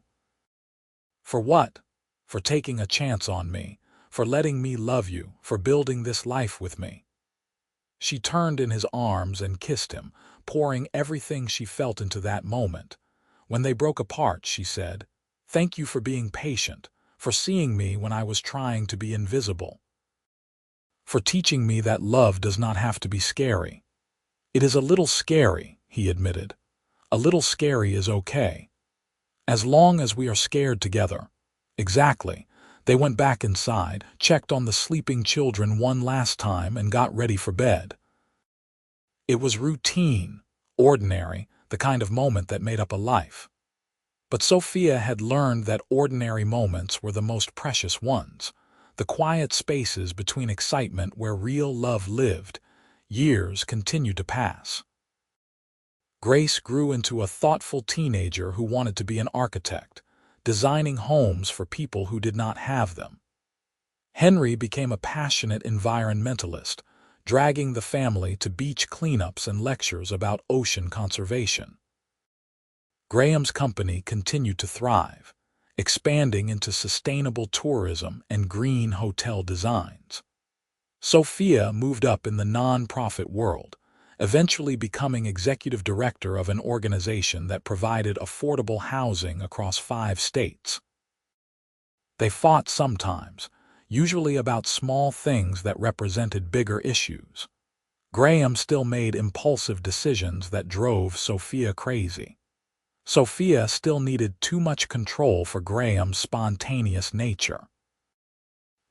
"For what?" "For taking a chance on me, for letting me love you, for building this life with me." She turned in his arms and kissed him, pouring everything she felt into that moment. When they broke apart, she said, "Thank you for being patient, for seeing me when I was trying to be invisible, for teaching me that love does not have to be scary." "It is a little scary," he admitted. "A little scary is okay. As long as we are scared together." "Exactly." They went back inside, checked on the sleeping children one last time, and got ready for bed. It was routine, ordinary, the kind of moment that made up a life. But Sophia had learned that ordinary moments were the most precious ones, the quiet spaces between excitement where real love lived. Years continued to pass. Grace grew into a thoughtful teenager who wanted to be an architect, designing homes for people who did not have them. Henry became a passionate environmentalist, dragging the family to beach cleanups and lectures about ocean conservation. Graham's company continued to thrive, expanding into sustainable tourism and green hotel designs. Sophia moved up in the non-profit world, eventually becoming executive director of an organization that provided affordable housing across 5 states. They fought sometimes, usually about small things that represented bigger issues. Graham still made impulsive decisions that drove Sophia crazy. Sophia still needed too much control for Graham's spontaneous nature.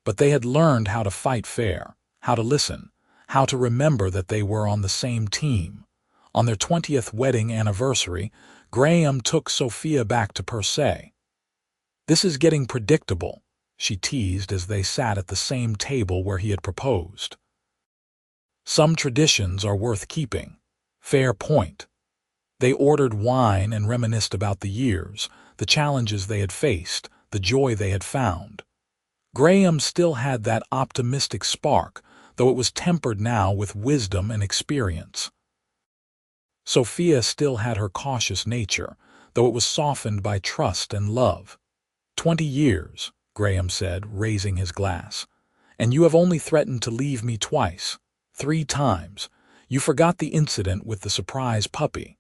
But they had learned how to fight fair, how to listen, how to remember that they were on the same team. On their 20th wedding anniversary, Graham took Sophia back to Per Se. "This is getting predictable," she teased as they sat at the same table where he had proposed. "Some traditions are worth keeping." Fair point. They ordered wine and reminisced about the years, the challenges they had faced, the joy they had found. Graham still had that optimistic spark, though it was tempered now with wisdom and experience. Sophia still had her cautious nature, though it was softened by trust and love. 20 years, Graham said, raising his glass. "And you have only threatened to leave me twice. 3 times. You forgot the incident with the surprise puppy.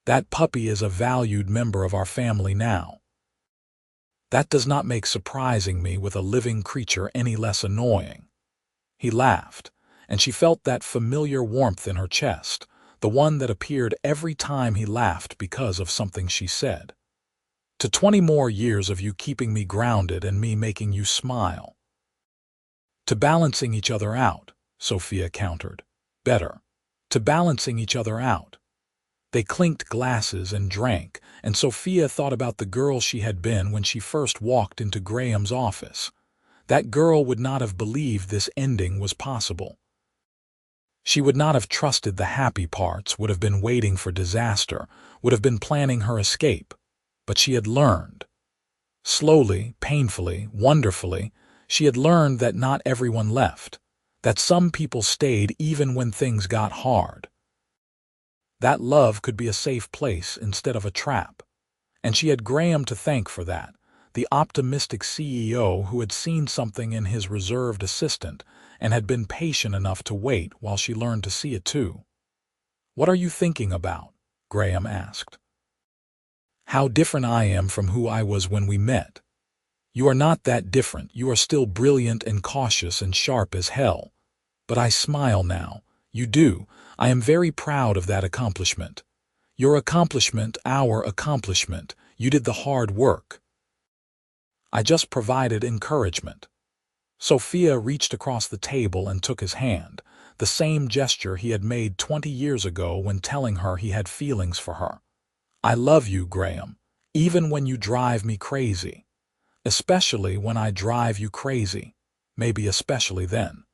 That puppy is a valued member of our family now. That does not make surprising me with a living creature any less annoying." He laughed, and she felt that familiar warmth in her chest, the one that appeared every time he laughed because of something she said. "To 20 more years of you keeping me grounded and me making you smile." "To balancing each other out," Sophia countered. "Better. To balancing each other out." They clinked glasses and drank, and Sophia thought about the girl she had been when she first walked into Graham's office. That girl would not have believed this ending was possible. She would not have trusted the happy parts, would have been waiting for disaster, would have been planning her escape. But she had learned. Slowly, painfully, wonderfully, she had learned that not everyone left, that some people stayed even when things got hard. That love could be a safe place instead of a trap. And she had Graham to thank for that, the optimistic CEO who had seen something in his reserved assistant and had been patient enough to wait while she learned to see it too. "What are you thinking about?" Graham asked. "How different I am from who I was when we met." "You are not that different. You are still brilliant and cautious and sharp as hell. But I smile now. You do. I am very proud of that accomplishment. Your accomplishment, our accomplishment. You did the hard work. I just provided encouragement." Sophia reached across the table and took his hand, the same gesture he had made 20 years ago when telling her he had feelings for her. "I love you, Graham, even when you drive me crazy. Especially when I drive you crazy. Maybe especially then."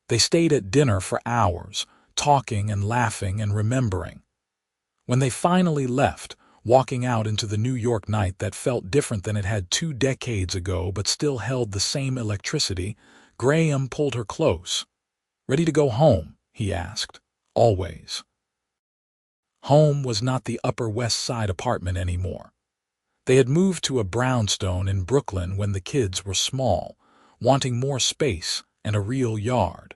They stayed at dinner for hours, talking and laughing and remembering. When they finally left, walking out into the New York night that felt different than it had 2 decades ago but still held the same electricity, Graham pulled her close. "Ready to go home?" he asked. "Always." Home was not the Upper West Side apartment anymore. They had moved to a brownstone in Brooklyn when the kids were small, wanting more space and a real yard.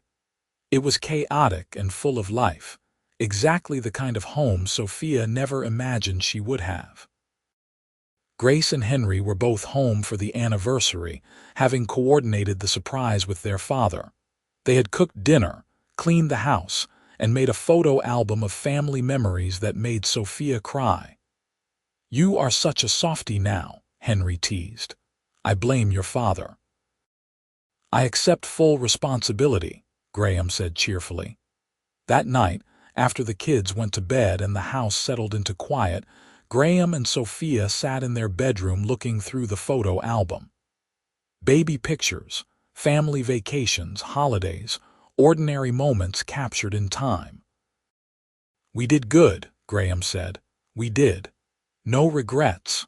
It was chaotic and full of life, exactly the kind of home Sophia never imagined she would have. Grace and Henry were both home for the anniversary, having coordinated the surprise with their father. They had cooked dinner, cleaned the house, and made a photo album of family memories that made Sophia cry. "You are such a softie now," Henry teased. "I blame your father." "I accept full responsibility," Graham said cheerfully. That night, after the kids went to bed and the house settled into quiet, Graham and Sophia sat in their bedroom looking through the photo album. Baby pictures, family vacations, holidays, ordinary moments captured in time. "We did good," Graham said. "We did. No regrets.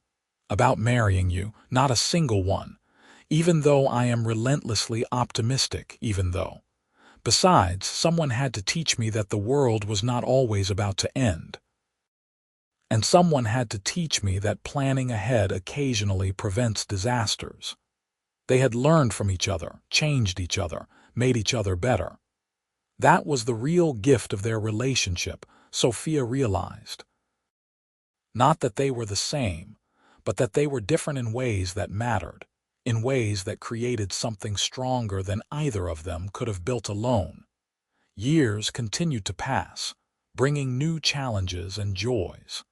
About marrying you, not a single one. Even though I am relentlessly optimistic, even though. Besides, someone had to teach me that the world was not always about to end. And someone had to teach me that planning ahead occasionally prevents disasters." They had learned from each other, changed each other, made each other better. That was the real gift of their relationship, Sophia realized. Not that they were the same, but that they were different in ways that mattered, in ways that created something stronger than either of them could have built alone. Years continued to pass, bringing new challenges and joys.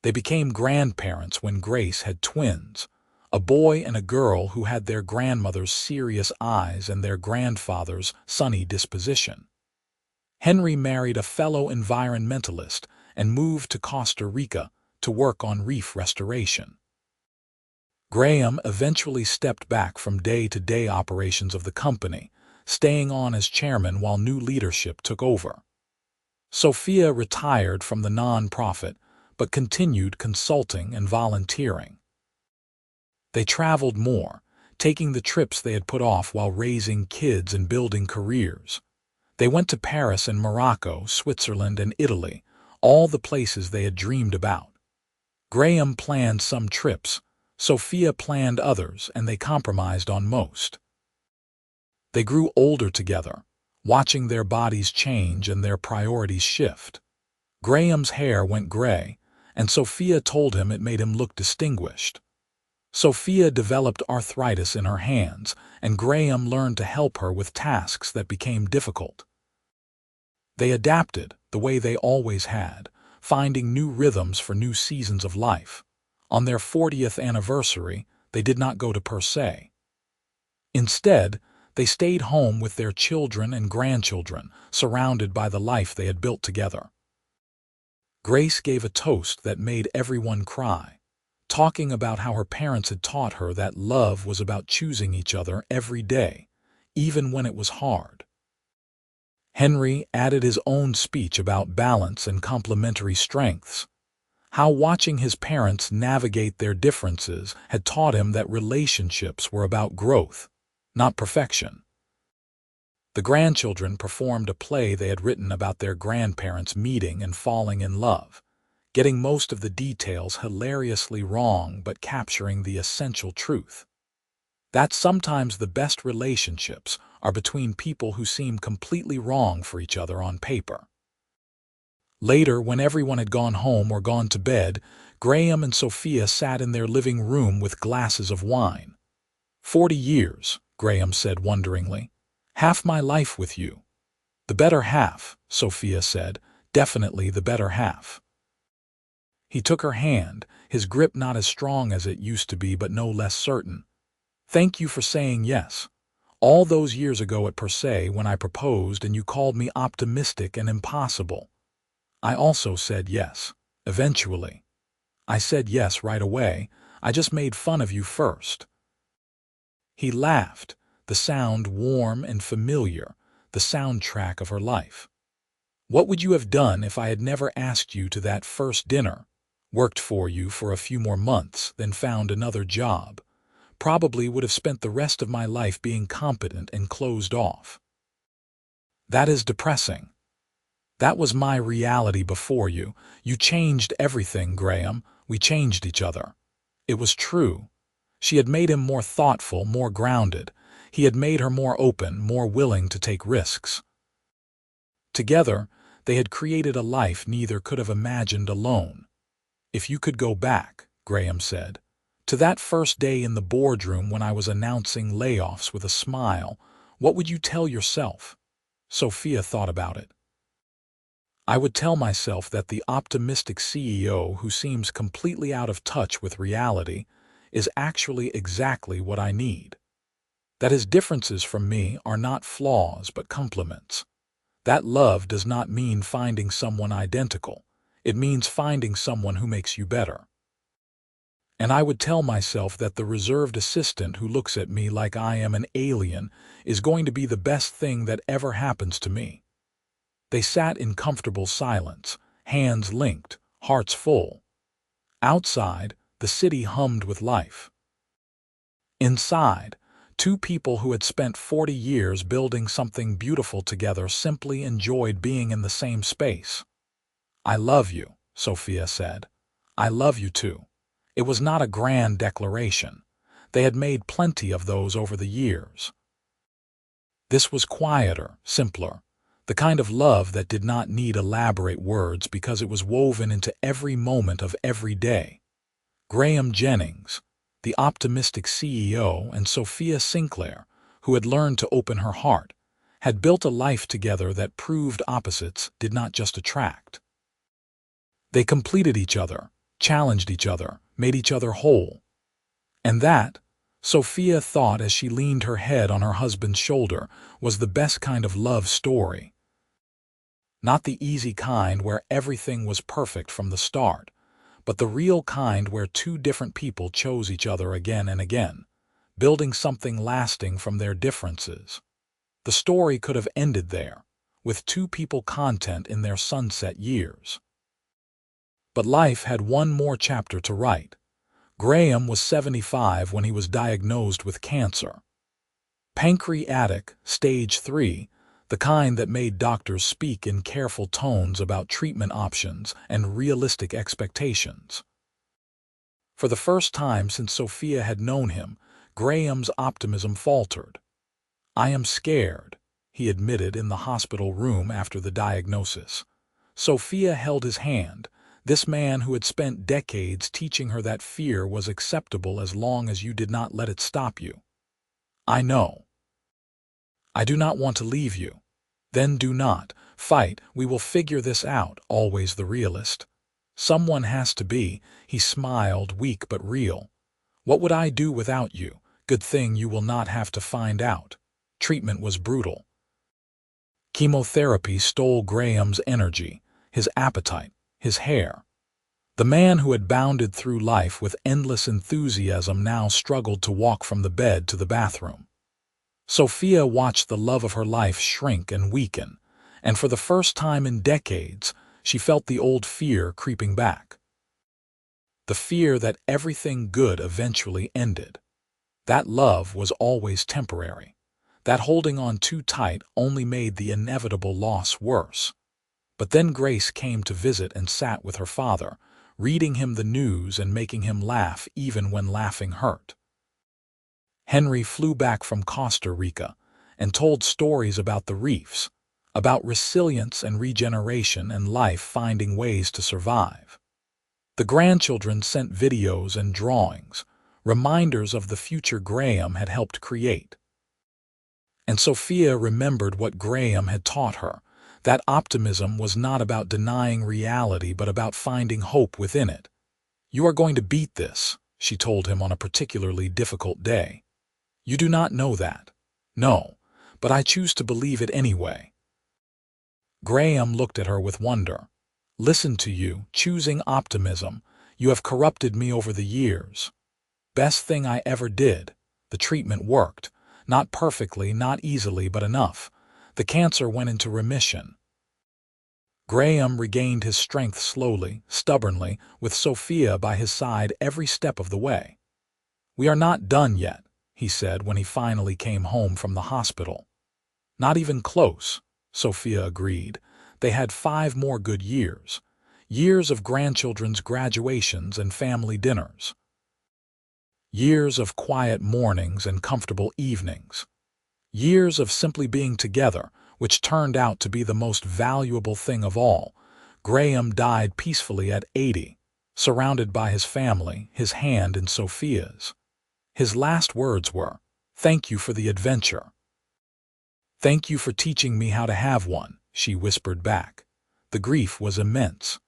They became grandparents when Grace had twins, a boy and a girl who had their grandmother's serious eyes and their grandfather's sunny disposition. Henry married a fellow environmentalist and moved to Costa Rica to work on reef restoration. Graham eventually stepped back from day-to-day operations of the company, staying on as chairman while new leadership took over. Sophia retired from the non-profit, but continued consulting and volunteering. They traveled more, taking the trips they had put off while raising kids and building careers. They went to Paris and Morocco, Switzerland and Italy, all the places they had dreamed about. Graham planned some trips, Sophia planned others, and they compromised on most. They grew older together, watching their bodies change and their priorities shift. Graham's hair went gray, and Sophia told him it made him look distinguished. Sophia developed arthritis in her hands, and Graham learned to help her with tasks that became difficult. They adapted the way they always had, finding new rhythms for new seasons of life. On their 40th anniversary, they did not go to per se. Instead, they stayed home with their children and grandchildren, surrounded by the life they had built together. Grace gave a toast that made everyone cry, talking about how her parents had taught her that love was about choosing each other every day, even when it was hard. Henry added his own speech about balance and complementary strengths, how watching his parents navigate their differences had taught him that relationships were about growth, not perfection. The grandchildren performed a play they had written about their grandparents meeting and falling in love, getting most of the details hilariously wrong but capturing the essential truth. That sometimes the best relationships are between people who seem completely wrong for each other on paper. Later, when everyone had gone home or gone to bed, Graham and Sophia sat in their living room with glasses of wine. 40 years, Graham said wonderingly. Half my life with you. The better half, Sophia said, definitely the better half. He took her hand, his grip not as strong as it used to be but no less certain. Thank you for saying yes. All those years ago at Per Se when I proposed and you called me optimistic and impossible. I also said yes, eventually. I said yes right away, I just made fun of you first. He laughed, the sound warm and familiar, the soundtrack of her life. What would you have done if I had never asked you to that first dinner, worked for you for a few more months, then found another job? Probably would have spent the rest of my life being competent and closed off. That is depressing. That was my reality before you. You changed everything, Graham. We changed each other. It was true. She had made him more thoughtful, more grounded. He had made her more open, more willing to take risks. Together, they had created a life neither could have imagined alone. "If you could go back," Graham said, "to that first day in the boardroom when I was announcing layoffs with a smile, what would you tell yourself?" Sophia thought about it. "I would tell myself that the optimistic CEO who seems completely out of touch with reality is actually exactly what I need. That his differences from me are not flaws but complements. That love does not mean finding someone identical. It means finding someone who makes you better. And I would tell myself that the reserved assistant who looks at me like I am an alien is going to be the best thing that ever happens to me." They sat in comfortable silence, hands linked, hearts full. Outside, the city hummed with life. Inside, two people who had spent 40 years building something beautiful together simply enjoyed being in the same space. "I love you," Sophia said. "I love you too." It was not a grand declaration. They had made plenty of those over the years. This was quieter, simpler, the kind of love that did not need elaborate words because it was woven into every moment of every day. Graham Jennings, the optimistic CEO, and Sophia Sinclair, who had learned to open her heart, had built a life together that proved opposites did not just attract. They completed each other, challenged each other, made each other whole. And that, Sophia thought as she leaned her head on her husband's shoulder, was the best kind of love story. Not the easy kind where everything was perfect from the start, but the real kind where two different people chose each other again and again, building something lasting from their differences. The story could have ended there, with two people content in their sunset years. But life had one more chapter to write. Graham was 75 when he was diagnosed with cancer. Pancreatic, stage 3, the kind that made doctors speak in careful tones about treatment options and realistic expectations. For the first time since Sophia had known him, Graham's optimism faltered. "I am scared," he admitted in the hospital room after the diagnosis. Sophia held his hand, this man who had spent decades teaching her that fear was acceptable as long as you did not let it stop you. "I know. I do not want to leave you." "Then do not. Fight. We will figure this out," always the realist. "Someone has to be." He smiled, weak but real. "What would I do without you? Good thing you will not have to find out." Treatment was brutal. Chemotherapy stole Graham's energy, his appetite, his hair. The man who had bounded through life with endless enthusiasm now struggled to walk from the bed to the bathroom. Sophia watched the love of her life shrink and weaken, and for the first time in decades, she felt the old fear creeping back. The fear that everything good eventually ended. That love was always temporary. That holding on too tight only made the inevitable loss worse. But then Grace came to visit and sat with her father, reading him the news and making him laugh even when laughing hurt. Henry flew back from Costa Rica and told stories about the reefs, about resilience and regeneration and life finding ways to survive. The grandchildren sent videos and drawings, reminders of the future Graham had helped create. And Sophia remembered what Graham had taught her, that optimism was not about denying reality but about finding hope within it. "You are going to beat this," she told him on a particularly difficult day. "You do not know that." "No, but I choose to believe it anyway." Graham looked at her with wonder. "Listen to you, choosing optimism. You have corrupted me over the years." "Best thing I ever did." The treatment worked. Not perfectly, not easily, but enough. The cancer went into remission. Graham regained his strength slowly, stubbornly, with Sophia by his side every step of the way. "We are not done yet," he said when he finally came home from the hospital. "Not even close," Sophia agreed. They had 5 more good years. Years of grandchildren's graduations and family dinners. Years of quiet mornings and comfortable evenings. Years of simply being together, which turned out to be the most valuable thing of all. Graham died peacefully at 80, surrounded by his family, his hand in Sophia's. His last words were, "Thank you for the adventure. Thank you for teaching me how to have one," she whispered back. The grief was immense.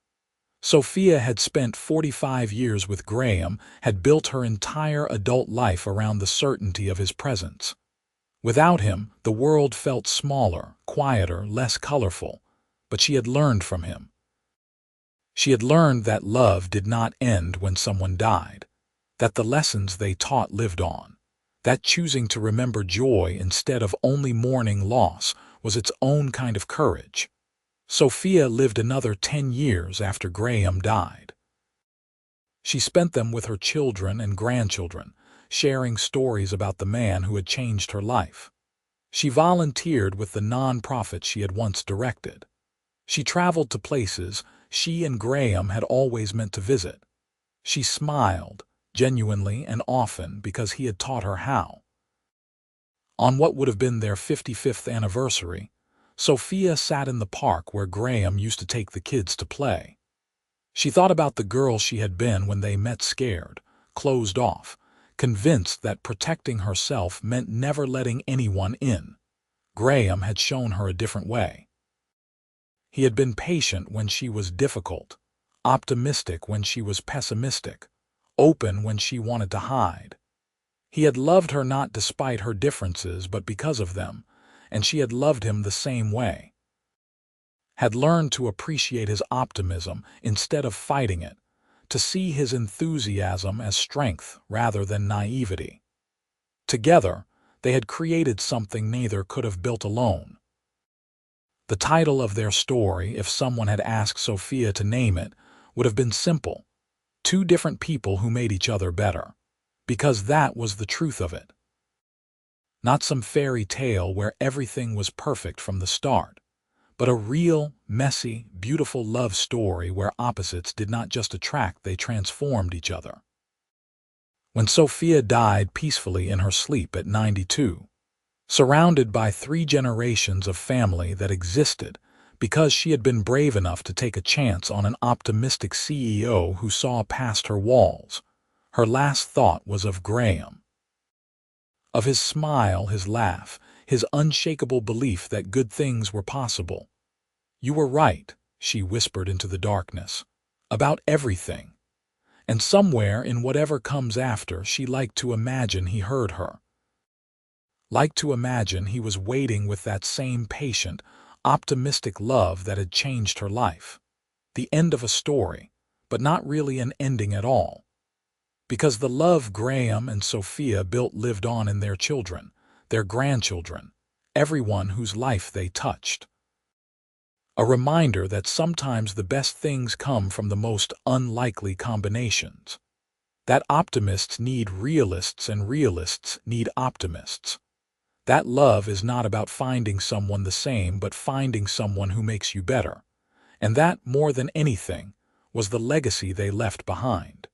Sophia had spent 45 years with Graham, had built her entire adult life around the certainty of his presence. Without him, the world felt smaller, quieter, less colorful, but she had learned from him. She had learned that love did not end when someone died, that the lessons they taught lived on, that choosing to remember joy instead of only mourning loss was its own kind of courage. Sophia lived another 10 years after Graham died. She spent them with her children and grandchildren, sharing stories about the man who had changed her life. She volunteered with the non-profit she had once directed. She traveled to places she and Graham had always meant to visit. She smiled, genuinely and often, because he had taught her how. On what would have been their 55th anniversary, Sophia sat in the park where Graham used to take the kids to play. She thought about the girl she had been when they met, scared, closed off, convinced that protecting herself meant never letting anyone in. Graham had shown her a different way. He had been patient when she was difficult, optimistic when she was pessimistic, open when she wanted to hide. He had loved her not despite her differences but because of them, and she had loved him the same way. Had learned to appreciate his optimism instead of fighting it, to see his enthusiasm as strength rather than naivety. Together, they had created something neither could have built alone. The title of their story, if someone had asked Sophia to name it, would have been simple: Two Different People Who Made Each Other Better. Because that was the truth of it. Not some fairy tale where everything was perfect from the start, but a real, messy, beautiful love story where opposites did not just attract, they transformed each other. When Sophia died peacefully in her sleep at 92, surrounded by 3 generations of family that existed because she had been brave enough to take a chance on an optimistic CEO who saw past her walls, her last thought was of Graham. Of his smile, his laugh, his unshakable belief that good things were possible. "You were right," she whispered into the darkness, "about everything." And somewhere in whatever comes after, she liked to imagine he heard her. Liked to imagine he was waiting with that same patient, optimistic love that had changed her life. The end of a story, but not really an ending at all. Because the love Graham and Sophia built lived on in their children, their grandchildren, everyone whose life they touched. A reminder that sometimes the best things come from the most unlikely combinations. That optimists need realists and realists need optimists. That love is not about finding someone the same but finding someone who makes you better. And that, more than anything, was the legacy they left behind.